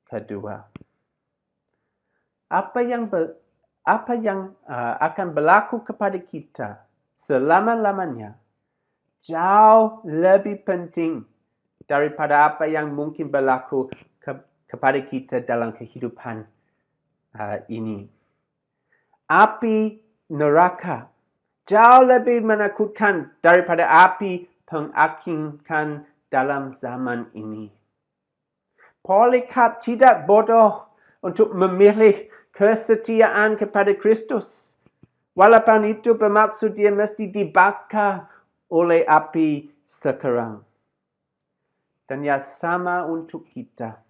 kedua. Apa yang akan berlaku kepada kita selama-lamanya jauh lebih penting daripada apa yang mungkin berlaku kepada kita dalam kehidupan ini. Api neraka jauh lebih menakutkan daripada api pengakingan dalam zaman ini. Polikarp tidak bodoh untuk memilih kesetiaan kepada Kristus. Walaupun itu bermaksud dia mesti dibakar oleh api sekarang. Dan ya sama untuk kita.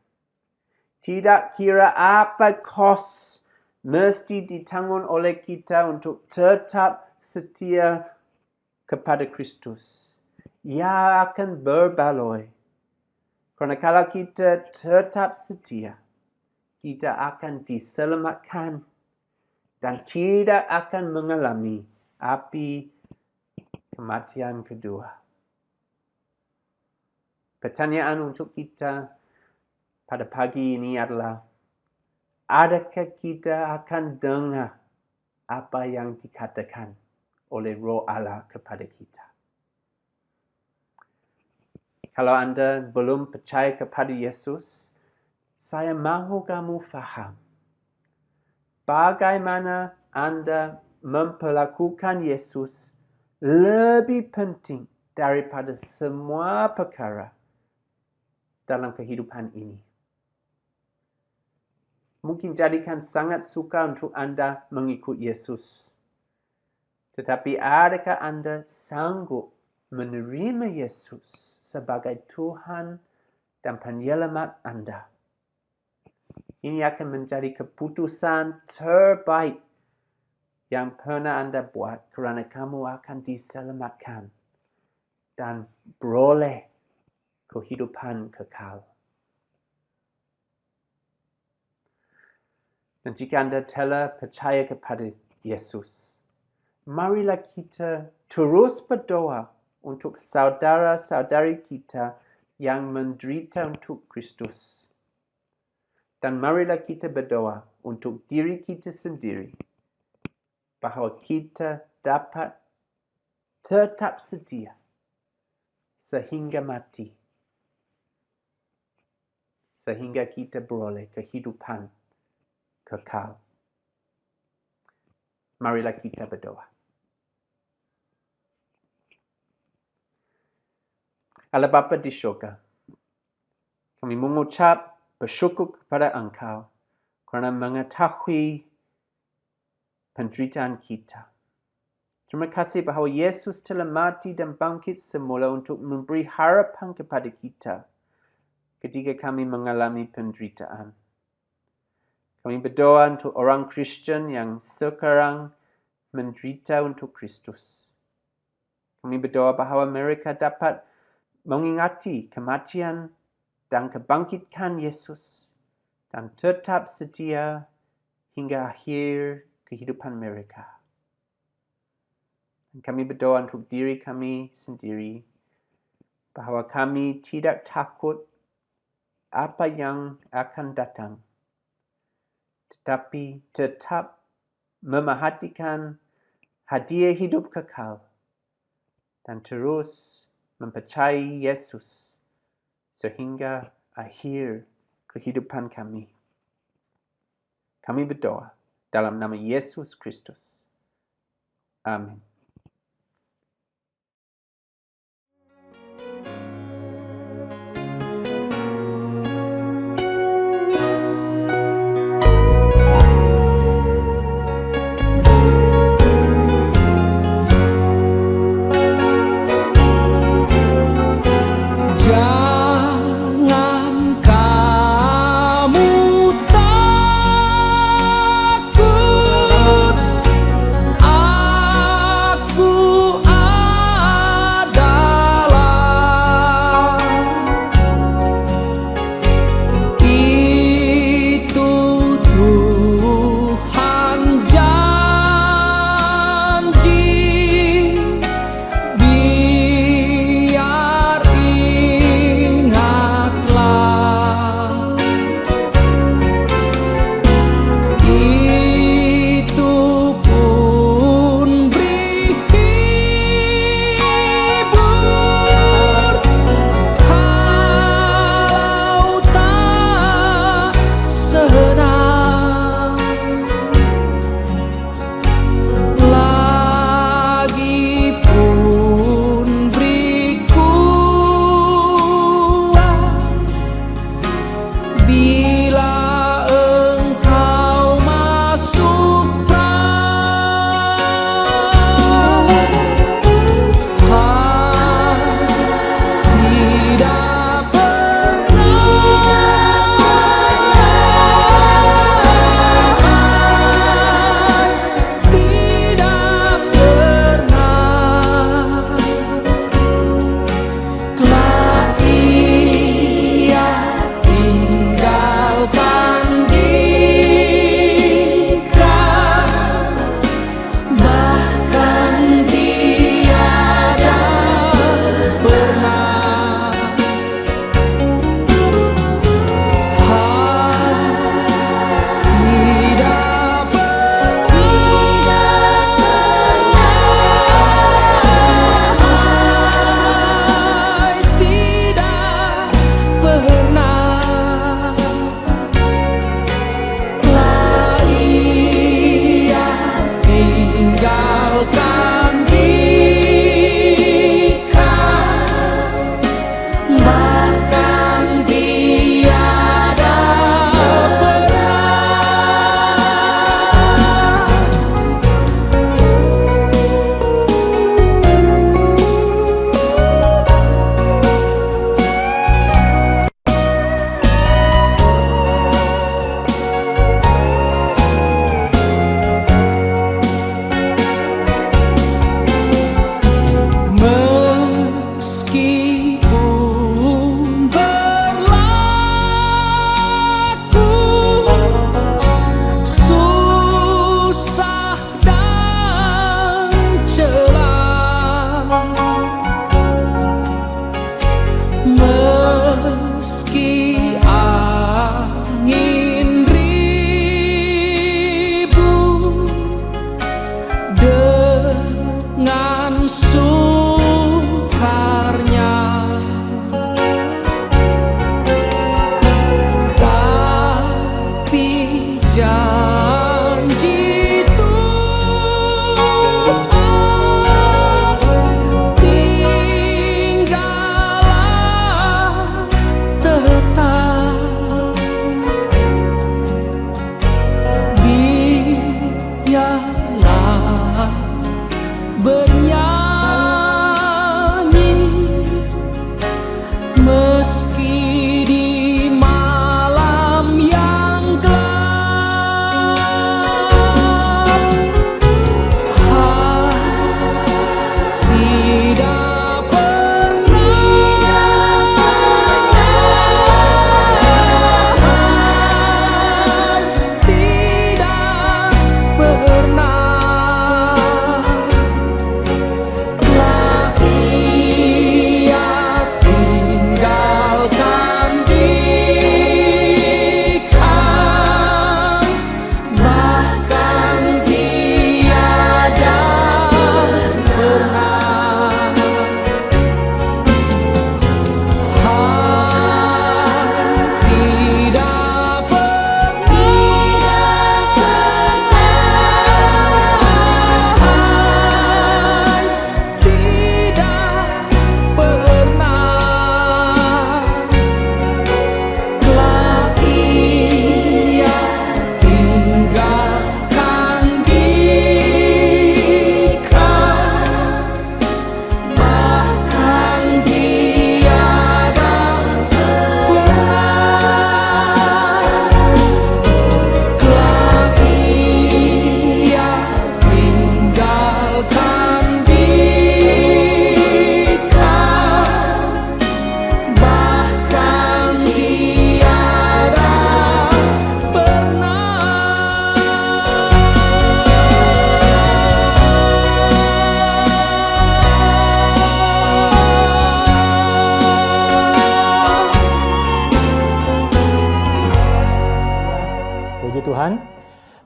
Tidak kira apa kos mesti ditanggung oleh kita untuk tetap setia kepada Kristus. Ia akan berbaloi. Karena kalau kita tetap setia, kita akan diselamatkan dan tidak akan mengalami api kematian kedua. Pertanyaan untuk kita pada pagi ini adalah, adakah kita akan dengar apa yang dikatakan oleh Roh Allah kepada kita? Kalau Anda belum percaya kepada Yesus, saya mahu kamu faham bagaimana Anda memperlakukan Yesus lebih penting daripada semua perkara dalam kehidupan ini. Mungkin jadikan sangat suka untuk Anda mengikut Yesus. Tetapi adakah Anda sanggup menerima Yesus sebagai Tuhan dan penyelamat Anda? Ini akan menjadi keputusan terbaik yang pernah Anda buat, kerana kamu akan diselamatkan dan beroleh kehidupan kekal. Dan jika Anda telah percaya kepada Yesus, marilah kita terus berdoa untuk saudara-saudari kita yang menderita untuk Kristus. Dan marilah kita berdoa untuk diri kita sendiri, bahawa kita dapat tetap setia sehingga mati, sehingga kita beroleh kehidupan kekal. Marilah kita berdoa. Allah Bapa di syurga, kami mengucap bersyukur kepada Engkau kerana mengetahui penderitaan kita. Terima kasih bahawa Yesus telah mati dan bangkit semula untuk memberi harapan kepada kita ketika kami mengalami penderitaan. Kami berdoa untuk orang Kristen yang sekarang menderita untuk Kristus. Kami berdoa bahawa mereka dapat mengingati kematian dan kebangkitan Yesus dan tetap setia hingga akhir kehidupan mereka. Dan kami berdoa untuk diri kami sendiri bahawa kami tidak takut apa yang akan datang, tetapi tetap memerhatikan hadiah hidup kekal dan terus mempercayai Yesus sehingga akhir kehidupan kami. Kami berdoa dalam nama Yesus Kristus. Amin.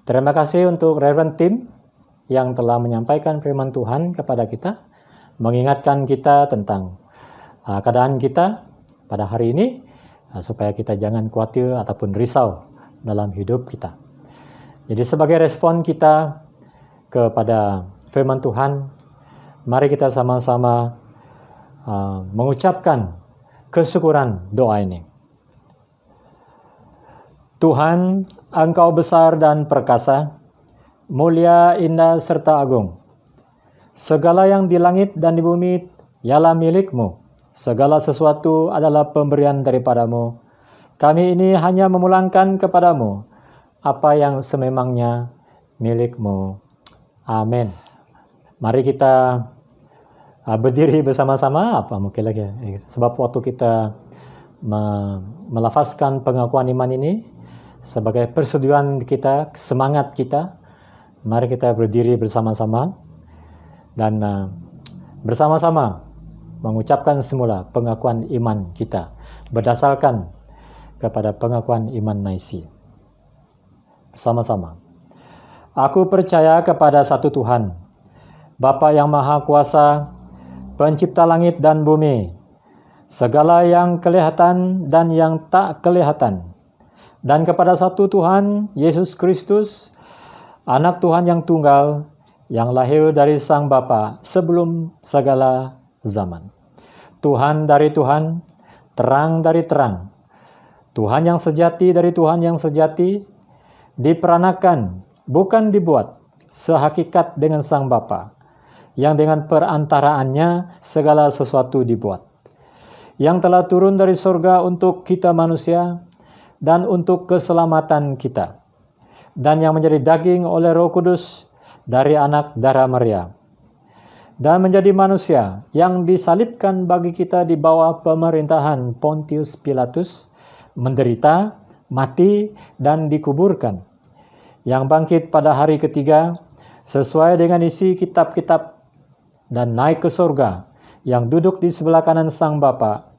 Terima kasih untuk Reverend Tim yang telah menyampaikan firman Tuhan kepada kita, mengingatkan kita tentang keadaan kita pada hari ini, supaya kita jangan khawatir ataupun risau dalam hidup kita. Jadi sebagai respon kita kepada firman Tuhan, mari kita sama-sama mengucapkan kesyukuran doa ini. Tuhan, Engkau besar dan perkasa, mulia, indah, serta agung. Segala yang di langit dan di bumi ialah milik-Mu. Segala sesuatu adalah pemberian daripadamu. Kami ini hanya memulangkan kepadamu apa yang sememangnya milik-Mu. Amin. Mari kita berdiri bersama-sama, mungkin lagi, sebab waktu kita melafazkan pengakuan iman ini sebagai persetujuan kita, semangat kita, mari kita berdiri bersama-sama dan bersama-sama mengucapkan semula pengakuan iman kita berdasarkan kepada pengakuan iman Naisi. Bersama-sama. Aku percaya kepada satu Tuhan, Bapa yang Maha Kuasa, Pencipta langit dan bumi, segala yang kelihatan dan yang tak kelihatan, dan kepada satu Tuhan, Yesus Kristus, Anak Tuhan yang tunggal, yang lahir dari Sang Bapa sebelum segala zaman. Tuhan dari Tuhan, terang dari terang, Tuhan yang sejati dari Tuhan yang sejati, diperanakan, bukan dibuat, sehakikat dengan Sang Bapa, yang dengan perantaraannya segala sesuatu dibuat, yang telah turun dari surga untuk kita manusia, dan untuk keselamatan kita, dan yang menjadi daging oleh Roh Kudus dari anak darah Maria, dan menjadi manusia yang disalibkan bagi kita di bawah pemerintahan Pontius Pilatus, menderita, mati, dan dikuburkan, yang bangkit pada hari ketiga sesuai dengan isi kitab-kitab, dan naik ke surga, yang duduk di sebelah kanan Sang Bapa,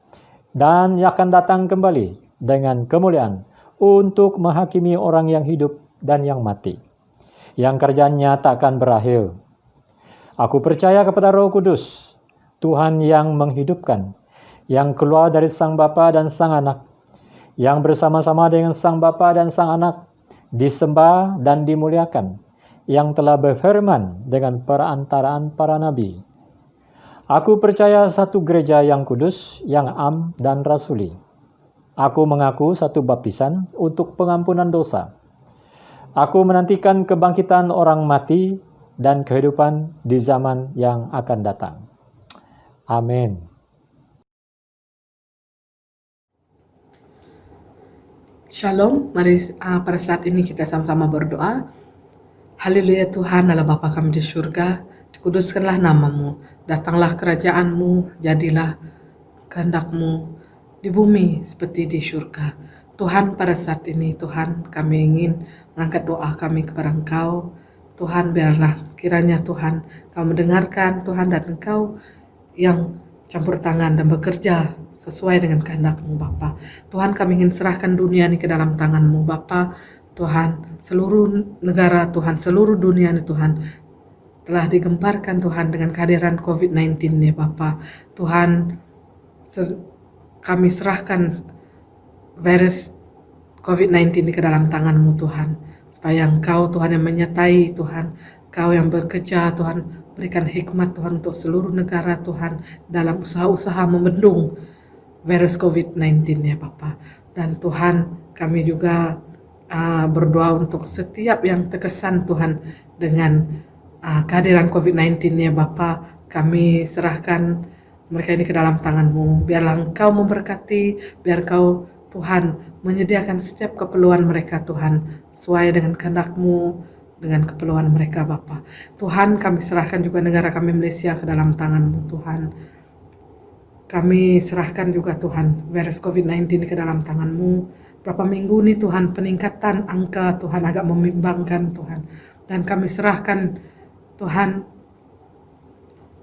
dan akan datang kembali dengan kemuliaan untuk menghakimi orang yang hidup dan yang mati, yang kerjanya tak akan berakhir. Aku percaya kepada Roh Kudus, Tuhan yang menghidupkan, yang keluar dari Sang Bapa dan Sang Anak, yang bersama-sama dengan Sang Bapa dan Sang Anak, disembah dan dimuliakan, yang telah berfirman dengan perantaraan para nabi. Aku percaya satu gereja yang kudus, yang am dan rasuli. Aku mengaku satu baptisan untuk pengampunan dosa. Aku menantikan kebangkitan orang mati dan kehidupan di zaman yang akan datang. Amin. Shalom, mari pada saat ini kita sama-sama berdoa. Haleluya Tuhan, Allah Bapa kami di surga, dikuduskanlah namamu, datanglah kerajaanmu, jadilah kehendak-Mu di bumi seperti di surga. Tuhan, pada saat ini Tuhan, kami ingin mengangkat doa kami kepada Engkau. Tuhan, biarlah kiranya Tuhan Kau mendengarkan Tuhan, dan Engkau yang campur tangan dan bekerja sesuai dengan kehendak-Mu Bapa. Tuhan, kami ingin serahkan dunia ini ke dalam tangan-Mu Bapa. Tuhan, seluruh negara Tuhan, seluruh dunia ini Tuhan telah digemparkan Tuhan dengan kehadiran COVID-19 ya Bapa. Tuhan, kami serahkan virus COVID-19 ini ke dalam tangan-Mu Tuhan, supaya Engkau Tuhan yang menyertai Tuhan, Engkau yang bekerja Tuhan, berikan hikmat Tuhan untuk seluruh negara Tuhan dalam usaha-usaha membendung virus COVID-19 ya Bapa. Dan Tuhan, kami juga berdoa untuk setiap yang terkesan Tuhan dengan kehadiran COVID-19 ya Bapa. Kami serahkan mereka ini ke dalam tangan-Mu. Biarlah Engkau memberkati, biar Engkau Tuhan menyediakan setiap keperluan mereka Tuhan, sesuai dengan kehendak-Mu, dengan keperluan mereka Bapa. Tuhan, kami serahkan juga negara kami Malaysia ke dalam tangan-Mu Tuhan. Kami serahkan juga Tuhan virus COVID-19 ke dalam tangan-Mu. Berapa minggu ini Tuhan, peningkatan angka Tuhan agak membimbangkan Tuhan. Dan kami serahkan Tuhan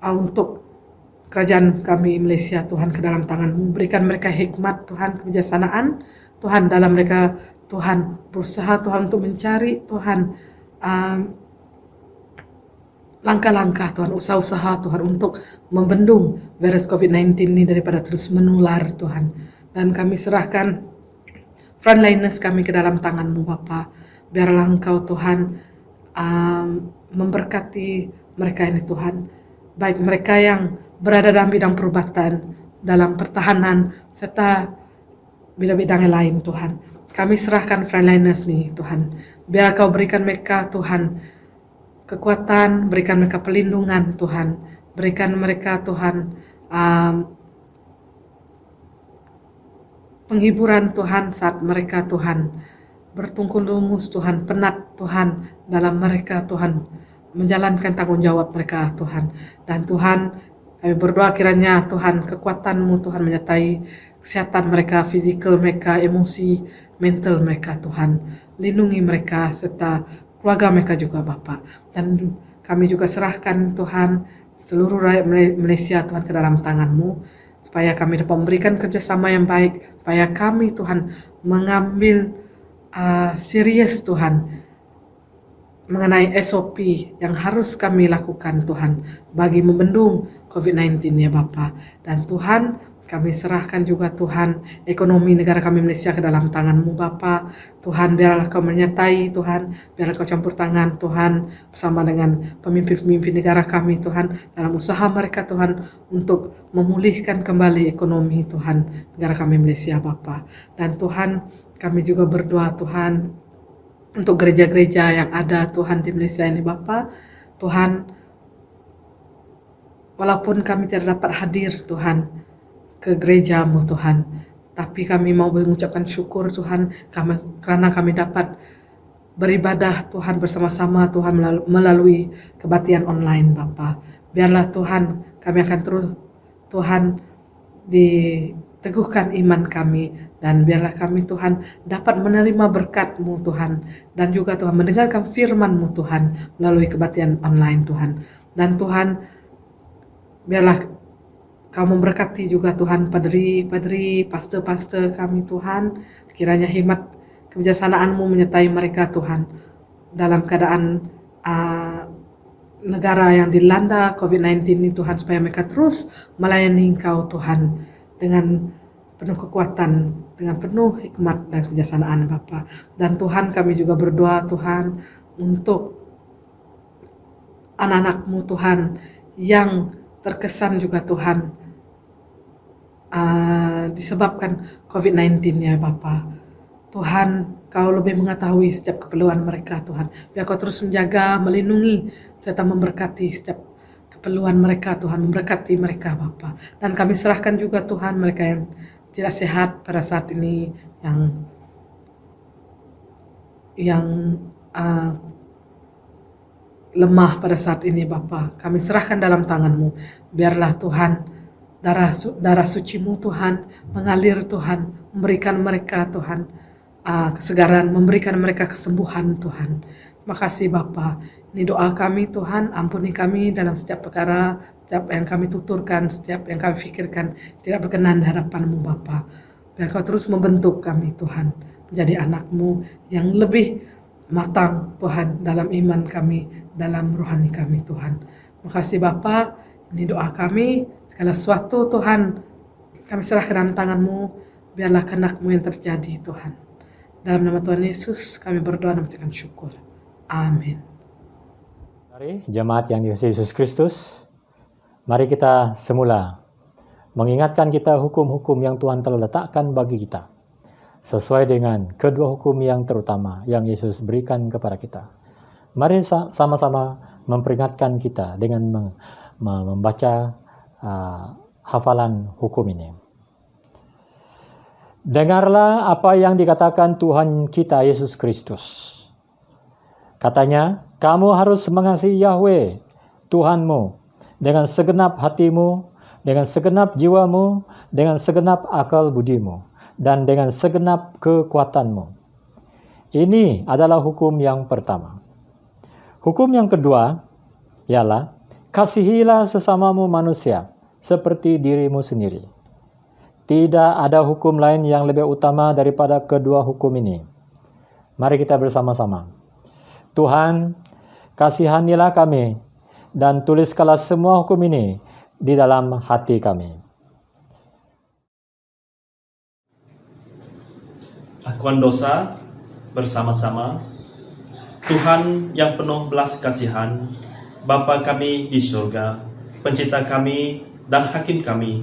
untuk kerajaan kami Malaysia Tuhan ke dalam tangan-Mu. Berikan mereka hikmat Tuhan, kebijaksanaan Tuhan dalam mereka Tuhan berusaha Tuhan untuk mencari Tuhan langkah-langkah Tuhan, usaha-usaha Tuhan untuk membendung virus COVID-19 ini daripada terus menular Tuhan. Dan kami serahkan frontliners kami ke dalam tangan-Mu Bapa. Biarlah Engkau Tuhan memberkati mereka ini Tuhan. Baik mereka yang berada dalam bidang perubatan, dalam pertahanan, serta bidang-bidang yang lain Tuhan. Kami serahkan frontliners nih Tuhan. Biar Kau berikan mereka Tuhan kekuatan, berikan mereka pelindungan Tuhan, berikan mereka Tuhan penghiburan Tuhan saat mereka Tuhan bertungkul lumus Tuhan, penat Tuhan dalam mereka Tuhan menjalankan tanggung jawab mereka Tuhan. Dan Tuhan kami berdoa kiranya Tuhan kekuatan-Mu Tuhan menyertai kesehatan mereka, fisikal mereka, emosi, mental mereka Tuhan. Lindungi mereka serta keluarga mereka juga Bapa. Dan kami juga serahkan Tuhan seluruh rakyat Malaysia Tuhan ke dalam tangan-Mu, supaya kami dapat memberikan kerjasama yang baik, supaya kami Tuhan mengambil serius Tuhan mengenai SOP yang harus kami lakukan Tuhan bagi membendung COVID-19 ya Bapa. Dan Tuhan kami serahkan juga Tuhan ekonomi negara kami Malaysia ke dalam tangan-Mu Bapa. Tuhan biarlah Kau menyertai Tuhan, biarlah Kau campur tangan Tuhan bersama dengan pemimpin-pemimpin negara kami Tuhan dalam usaha mereka Tuhan untuk memulihkan kembali ekonomi Tuhan negara kami Malaysia Bapa. Dan Tuhan kami juga berdoa Tuhan untuk gereja-gereja yang ada Tuhan di Malaysia ini Bapa. Tuhan walaupun kami tidak dapat hadir Tuhan ke gereja-Mu Tuhan, tapi kami mau mengucapkan syukur Tuhan karena kami dapat beribadah Tuhan bersama-sama Tuhan melalui kebaktian online Bapa. Biarlah Tuhan kami akan terus Tuhan diteguhkan iman kami, dan biarlah kami Tuhan dapat menerima berkat-Mu Tuhan, dan juga Tuhan mendengarkan firman-Mu Tuhan melalui kebaktian online Tuhan. Dan Tuhan biarlah Kau memberkati juga Tuhan padri-padri, pastor-pastor kami Tuhan. Kiranya hikmat kebijaksanaan-Mu menyertai mereka Tuhan dalam keadaan negara yang dilanda COVID-19 ini Tuhan, supaya mereka terus melayani Engkau Tuhan dengan penuh kekuatan, dengan penuh hikmat dan kebijaksanaan Bapa. Dan Tuhan kami juga berdoa Tuhan untuk anak-anak-Mu Tuhan yang terkesan juga Tuhan disebabkan COVID-19 ya Bapa. Tuhan Kau lebih mengetahui setiap keperluan mereka Tuhan. Biar Kau terus menjaga, melindungi, serta memberkati setiap keperluan mereka Tuhan. Memberkati mereka Bapa. Dan kami serahkan juga Tuhan mereka yang tidak sehat pada saat ini, yang lemah pada saat ini Bapa. Kami serahkan dalam tangan-Mu. Biarlah Tuhan darah suci-Mu Tuhan mengalir Tuhan, memberikan mereka Tuhan kesegaran, memberikan mereka kesembuhan Tuhan. Terima kasih Bapa. Ini doa kami Tuhan, ampuni kami dalam setiap perkara, setiap yang kami tuturkan, setiap yang kami fikirkan tidak berkenan di hadapan-Mu Bapa. Biar Kau terus membentuk kami Tuhan menjadi anak-Mu yang lebih matang Tuhan dalam iman kami, dalam rohani kami Tuhan. Terima kasih Bapa. Ini doa kami, segala sesuatu Tuhan kami serahkan dalam tangan-Mu, biarlah kehendak-Mu yang terjadi Tuhan. Dalam nama Tuhan Yesus kami berdoa dan mengucapkan syukur. Amin. Mari jemaat yang dikasihi Yesus Kristus, mari kita semula mengingatkan kita hukum-hukum yang Tuhan telah letakkan bagi kita, sesuai dengan kedua hukum yang terutama yang Yesus berikan kepada kita. Mari sama-sama memperingatkan kita dengan membaca hafalan hukum ini. Dengarlah apa yang dikatakan Tuhan kita Yesus Kristus. Katanya, kamu harus mengasihi Yahweh, Tuhanmu, dengan segenap hatimu, dengan segenap jiwamu, dengan segenap akal budimu, dan dengan segenap kekuatanmu. Ini adalah hukum yang pertama. Hukum yang kedua ialah, kasihilah sesamamu manusia seperti dirimu sendiri. Tidak ada hukum lain yang lebih utama daripada kedua hukum ini. Mari kita bersama-sama. Tuhan, kasihanilah kami dan tuliskanlah semua hukum ini di dalam hati kami. Akuan dosa bersama-sama. Tuhan yang penuh belas kasihan, Bapa kami di surga, pencipta kami dan hakim kami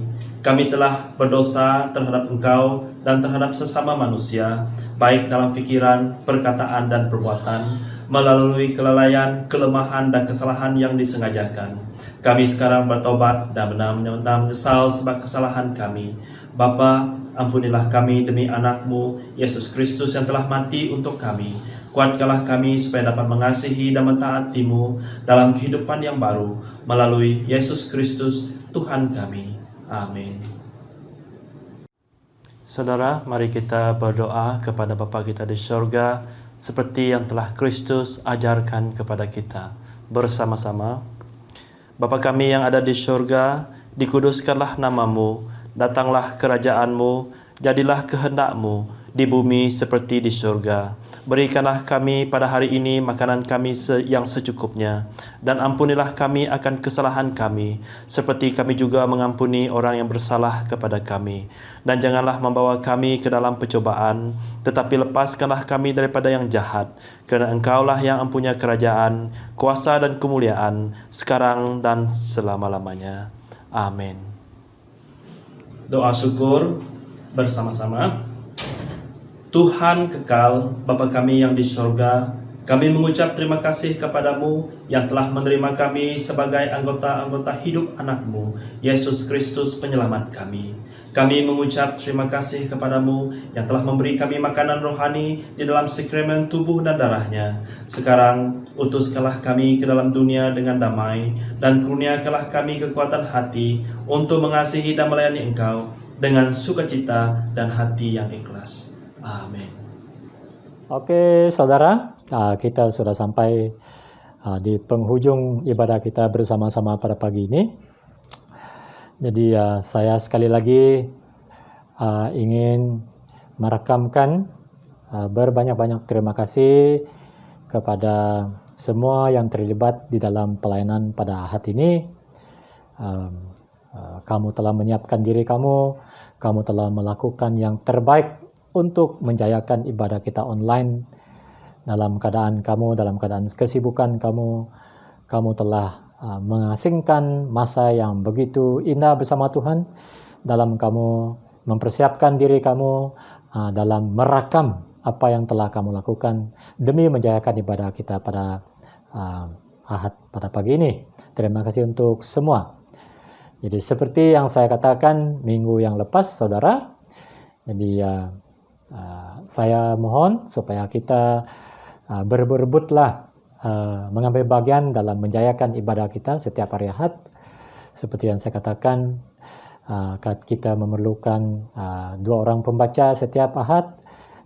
telah berdosa terhadap Engkau dan terhadap sesama manusia, baik dalam pikiran, perkataan, dan perbuatan, melalui kelalaian, kelemahan, dan kesalahan yang disengajakan. Kami sekarang bertobat dan benar-benar menyesal sebab kesalahan kami. Bapa, ampunilah kami demi anak-Mu, Yesus Kristus yang telah mati untuk kami. Kuatkanlah kami supaya dapat mengasihi dan mentaati-Mu dalam kehidupan yang baru, melalui Yesus Kristus, Tuhan kami. Amin. Saudara, mari kita berdoa kepada Bapa kita di surga, seperti yang telah Kristus ajarkan kepada kita. Bersama-sama, Bapa kami yang ada di surga, dikuduskanlah nama-Mu, datanglah kerajaan-Mu, jadilah kehendak-Mu di bumi seperti di surga. Berikanlah kami pada hari ini makanan kami yang secukupnya, dan ampunilah kami akan kesalahan kami, seperti kami juga mengampuni orang yang bersalah kepada kami. Dan janganlah membawa kami ke dalam pencobaan, tetapi lepaskanlah kami daripada yang jahat, kerana Engkaulah yang mempunyai kerajaan, kuasa dan kemuliaan, sekarang dan selama-lamanya. Amin. Doa syukur bersama-sama. Tuhan kekal, Bapa kami yang di surga, kami mengucap terima kasih kepadamu yang telah menerima kami sebagai anggota-anggota hidup anak-Mu, Yesus Kristus penyelamat kami. Kami mengucap terima kasih kepadamu yang telah memberi kami makanan rohani di dalam sakramen tubuh dan darahnya. Sekarang utuskanlah kami ke dalam dunia dengan damai, dan kurniakanlah kami kekuatan hati untuk mengasihi dan melayani Engkau dengan sukacita dan hati yang ikhlas. Amin. Oke, saudara, kita sudah sampai di penghujung ibadah kita bersama-sama pada pagi ini. Jadi saya sekali lagi ingin merekamkan berbanyak-banyak terima kasih kepada semua yang terlibat di dalam pelayanan pada Ahad ini. Kamu telah menyiapkan diri kamu telah melakukan yang terbaik untuk menjayakan ibadah kita online. Dalam keadaan kesibukan kamu telah mengasingkan masa yang begitu indah bersama Tuhan dalam kamu mempersiapkan diri kamu dalam merakam apa yang telah kamu lakukan demi menjayakan ibadah kita pada Ahad pada pagi ini. Terima kasih untuk semua. Jadi seperti yang saya katakan minggu yang lepas, saudara, jadi saya mohon supaya kita berebutlah mengambil bagian dalam menjayakan ibadah kita setiap hari Ahad. Seperti yang saya katakan, kita memerlukan 2 orang pembaca setiap Ahad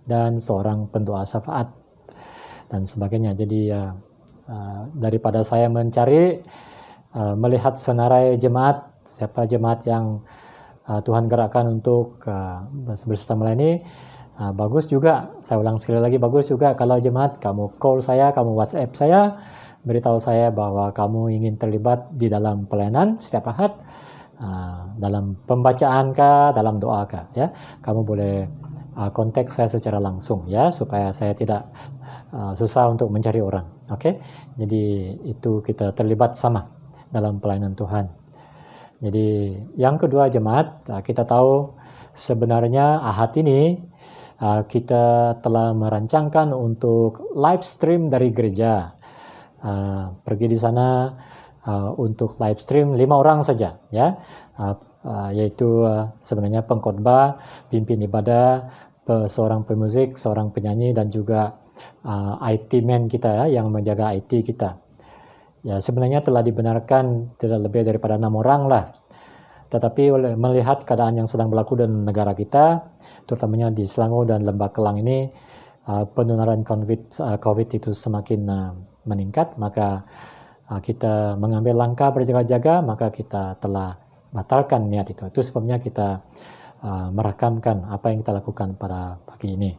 dan seorang pendoa syafaat dan sebagainya. Jadi daripada saya mencari melihat senarai jemaat, siapa jemaat yang Tuhan gerakkan untuk berserta melayani, bagus juga, saya ulang sekali lagi, bagus juga kalau jemaat kamu call saya, kamu WhatsApp saya, beritahu saya bahwa kamu ingin terlibat di dalam pelayanan setiap Ahad, dalam pembacaan kah, dalam doa kah, ya. Kamu boleh kontak saya secara langsung, ya, supaya saya tidak susah untuk mencari orang. Oke? Jadi itu kita terlibat sama dalam pelayanan Tuhan. Jadi yang kedua jemaat, kita tahu sebenarnya Ahad ini kita telah merancangkan untuk live stream dari gereja. Pergi di sana untuk live stream 5 orang saja, ya, yaitu sebenarnya pengkhotbah, pimpin ibadah, seorang pemusik, seorang penyanyi, dan juga IT man kita, ya, yang menjaga IT kita. Ya, sebenarnya telah dibenarkan tidak lebih daripada 6 orang lah. Tetapi melihat keadaan yang sedang berlaku di negara kita, terutamanya di Selangor dan Lembah Kelang ini, penularan COVID itu semakin meningkat, maka kita mengambil langkah berjaga-jaga, maka kita telah batalkan niat itu. Itu sebabnya kita merakamkan apa yang kita lakukan pada pagi ini.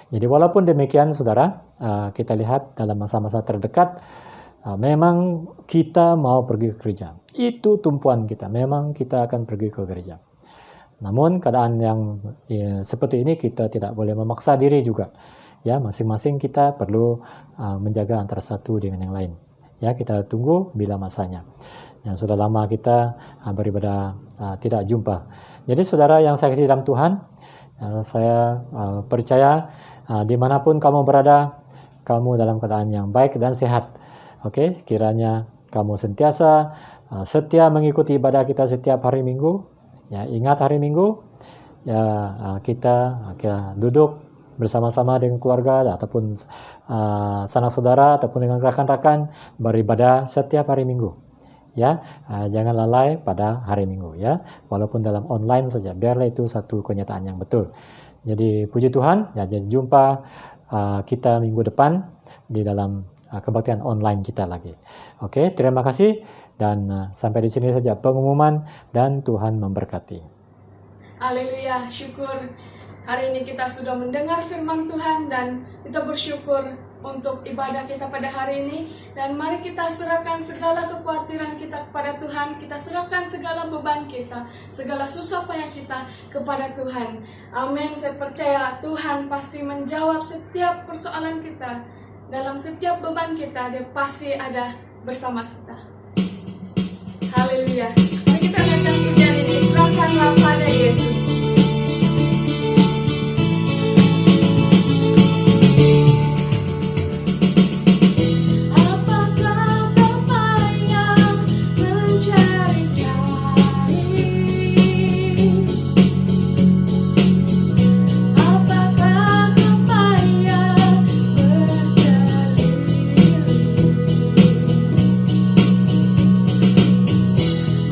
Jadi walaupun demikian saudara, kita lihat dalam masa-masa terdekat, memang kita mau pergi ke gereja. Itu tumpuan kita, memang kita akan pergi ke gereja. Namun keadaan yang seperti ini kita tidak boleh memaksa diri juga. Ya, masing-masing kita perlu menjaga antara satu dengan yang lain. Ya, kita tunggu bila masanya. Yang sudah lama kita beribadah tidak jumpa. Jadi saudara yang saya kasih dalam Tuhan, saya percaya dimanapun kamu berada, kamu dalam keadaan yang baik dan sehat. Oke, kiranya kamu sentiasa setia mengikuti ibadah kita setiap hari Minggu. Ya, ingat hari Minggu, ya kita duduk bersama-sama dengan keluarga ataupun sanak saudara ataupun dengan rekan-rekan beribadah setiap hari Minggu. Ya, jangan lalai pada hari Minggu ya, walaupun dalam online saja, biarlah itu satu kenyataan yang betul. Jadi puji Tuhan, ya jadi jumpa kita minggu depan di dalam kebaktian online kita lagi. Oke, terima kasih dan sampai di sini saja pengumuman dan Tuhan memberkati. Haleluya, syukur hari ini kita sudah mendengar firman Tuhan dan kita bersyukur untuk ibadah kita pada hari ini. Dan mari kita serahkan segala kekhawatiran kita kepada Tuhan. Kita serahkan segala beban kita, segala susah payah kita kepada Tuhan. Amin. Saya percaya Tuhan pasti menjawab setiap persoalan kita. Dalam setiap beban kita, Dia pasti ada bersama kita. Haleluya. Mari kita akan pujian ini, serahkanlah pada Yesus.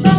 Bye.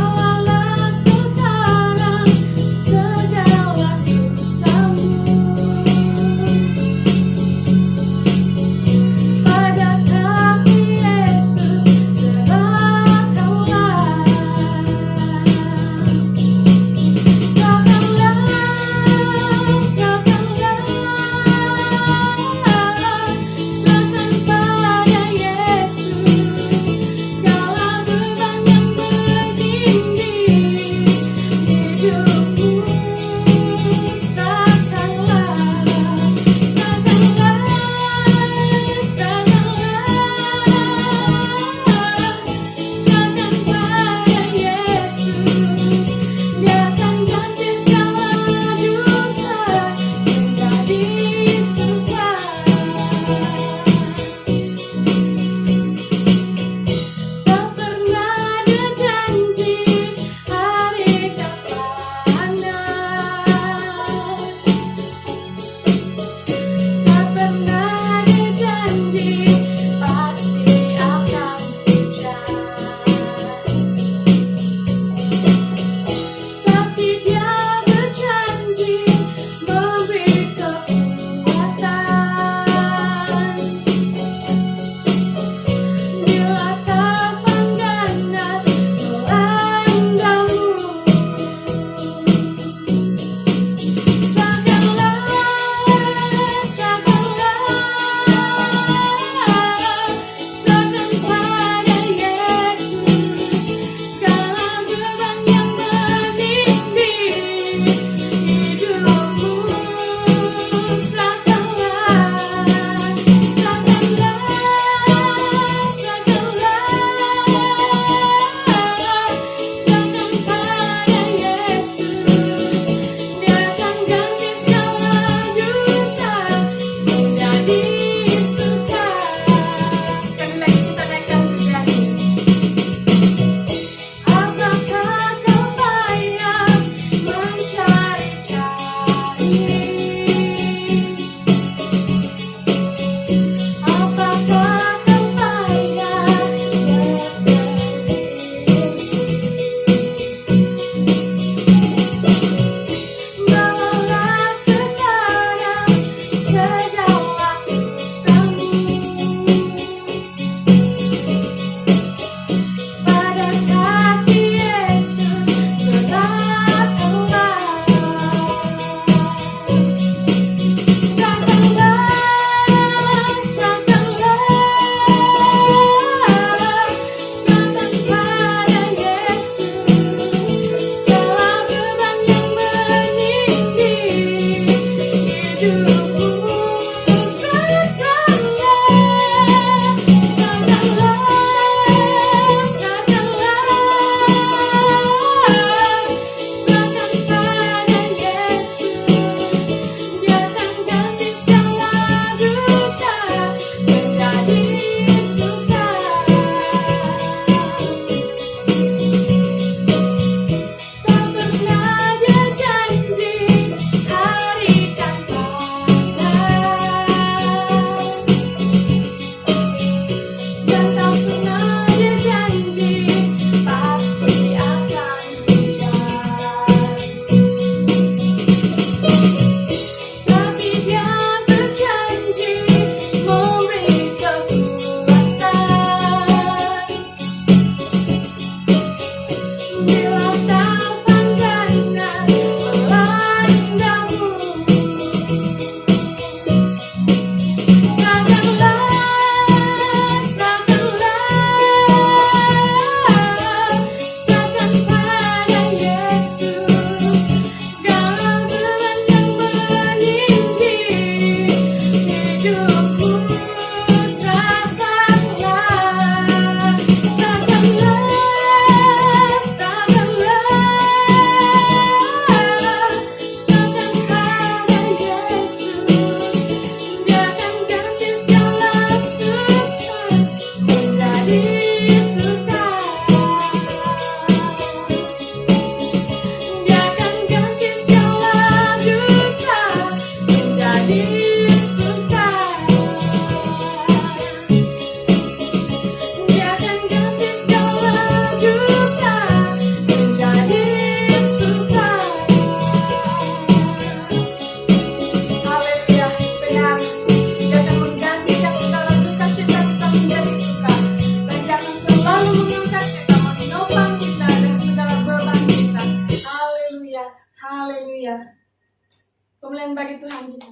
kemuliaan bagi Tuhan kita.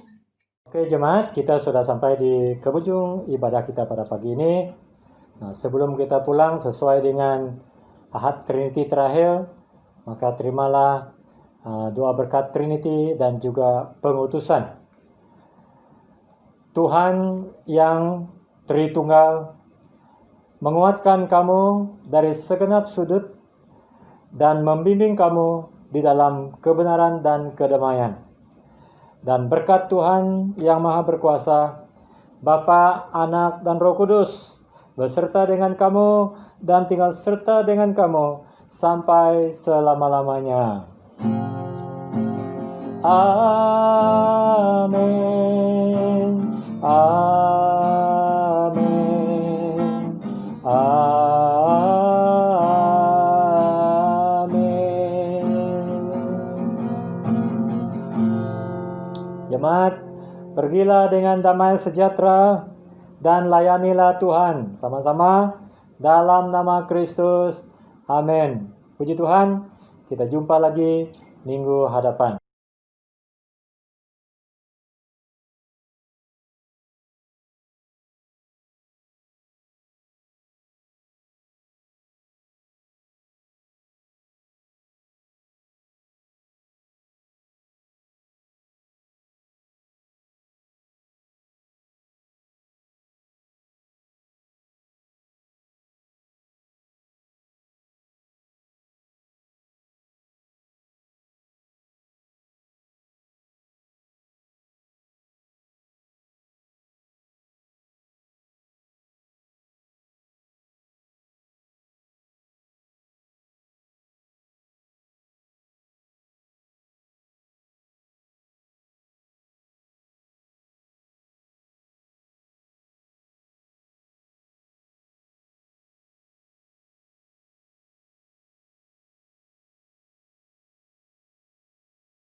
Oke jemaat, kita sudah sampai di penghujung ibadah kita pada pagi ini. Nah, sebelum kita pulang sesuai dengan Ahad Trinity terakhir, maka terimalah doa berkat Trinity dan juga pengutusan. Tuhan yang Tritunggal menguatkan kamu dari segenap sudut dan membimbing kamu di dalam kebenaran dan kedamaian. Dan berkat Tuhan yang Maha Berkuasa, Bapa, Anak, dan Roh Kudus, beserta dengan kamu dan tinggal serta dengan kamu sampai selama-lamanya. Amin. Amin. Amin. Jemaat, pergilah dengan damai sejahtera dan layanilah Tuhan sama-sama dalam nama Kristus. Amin. Puji Tuhan, kita jumpa lagi minggu hadapan.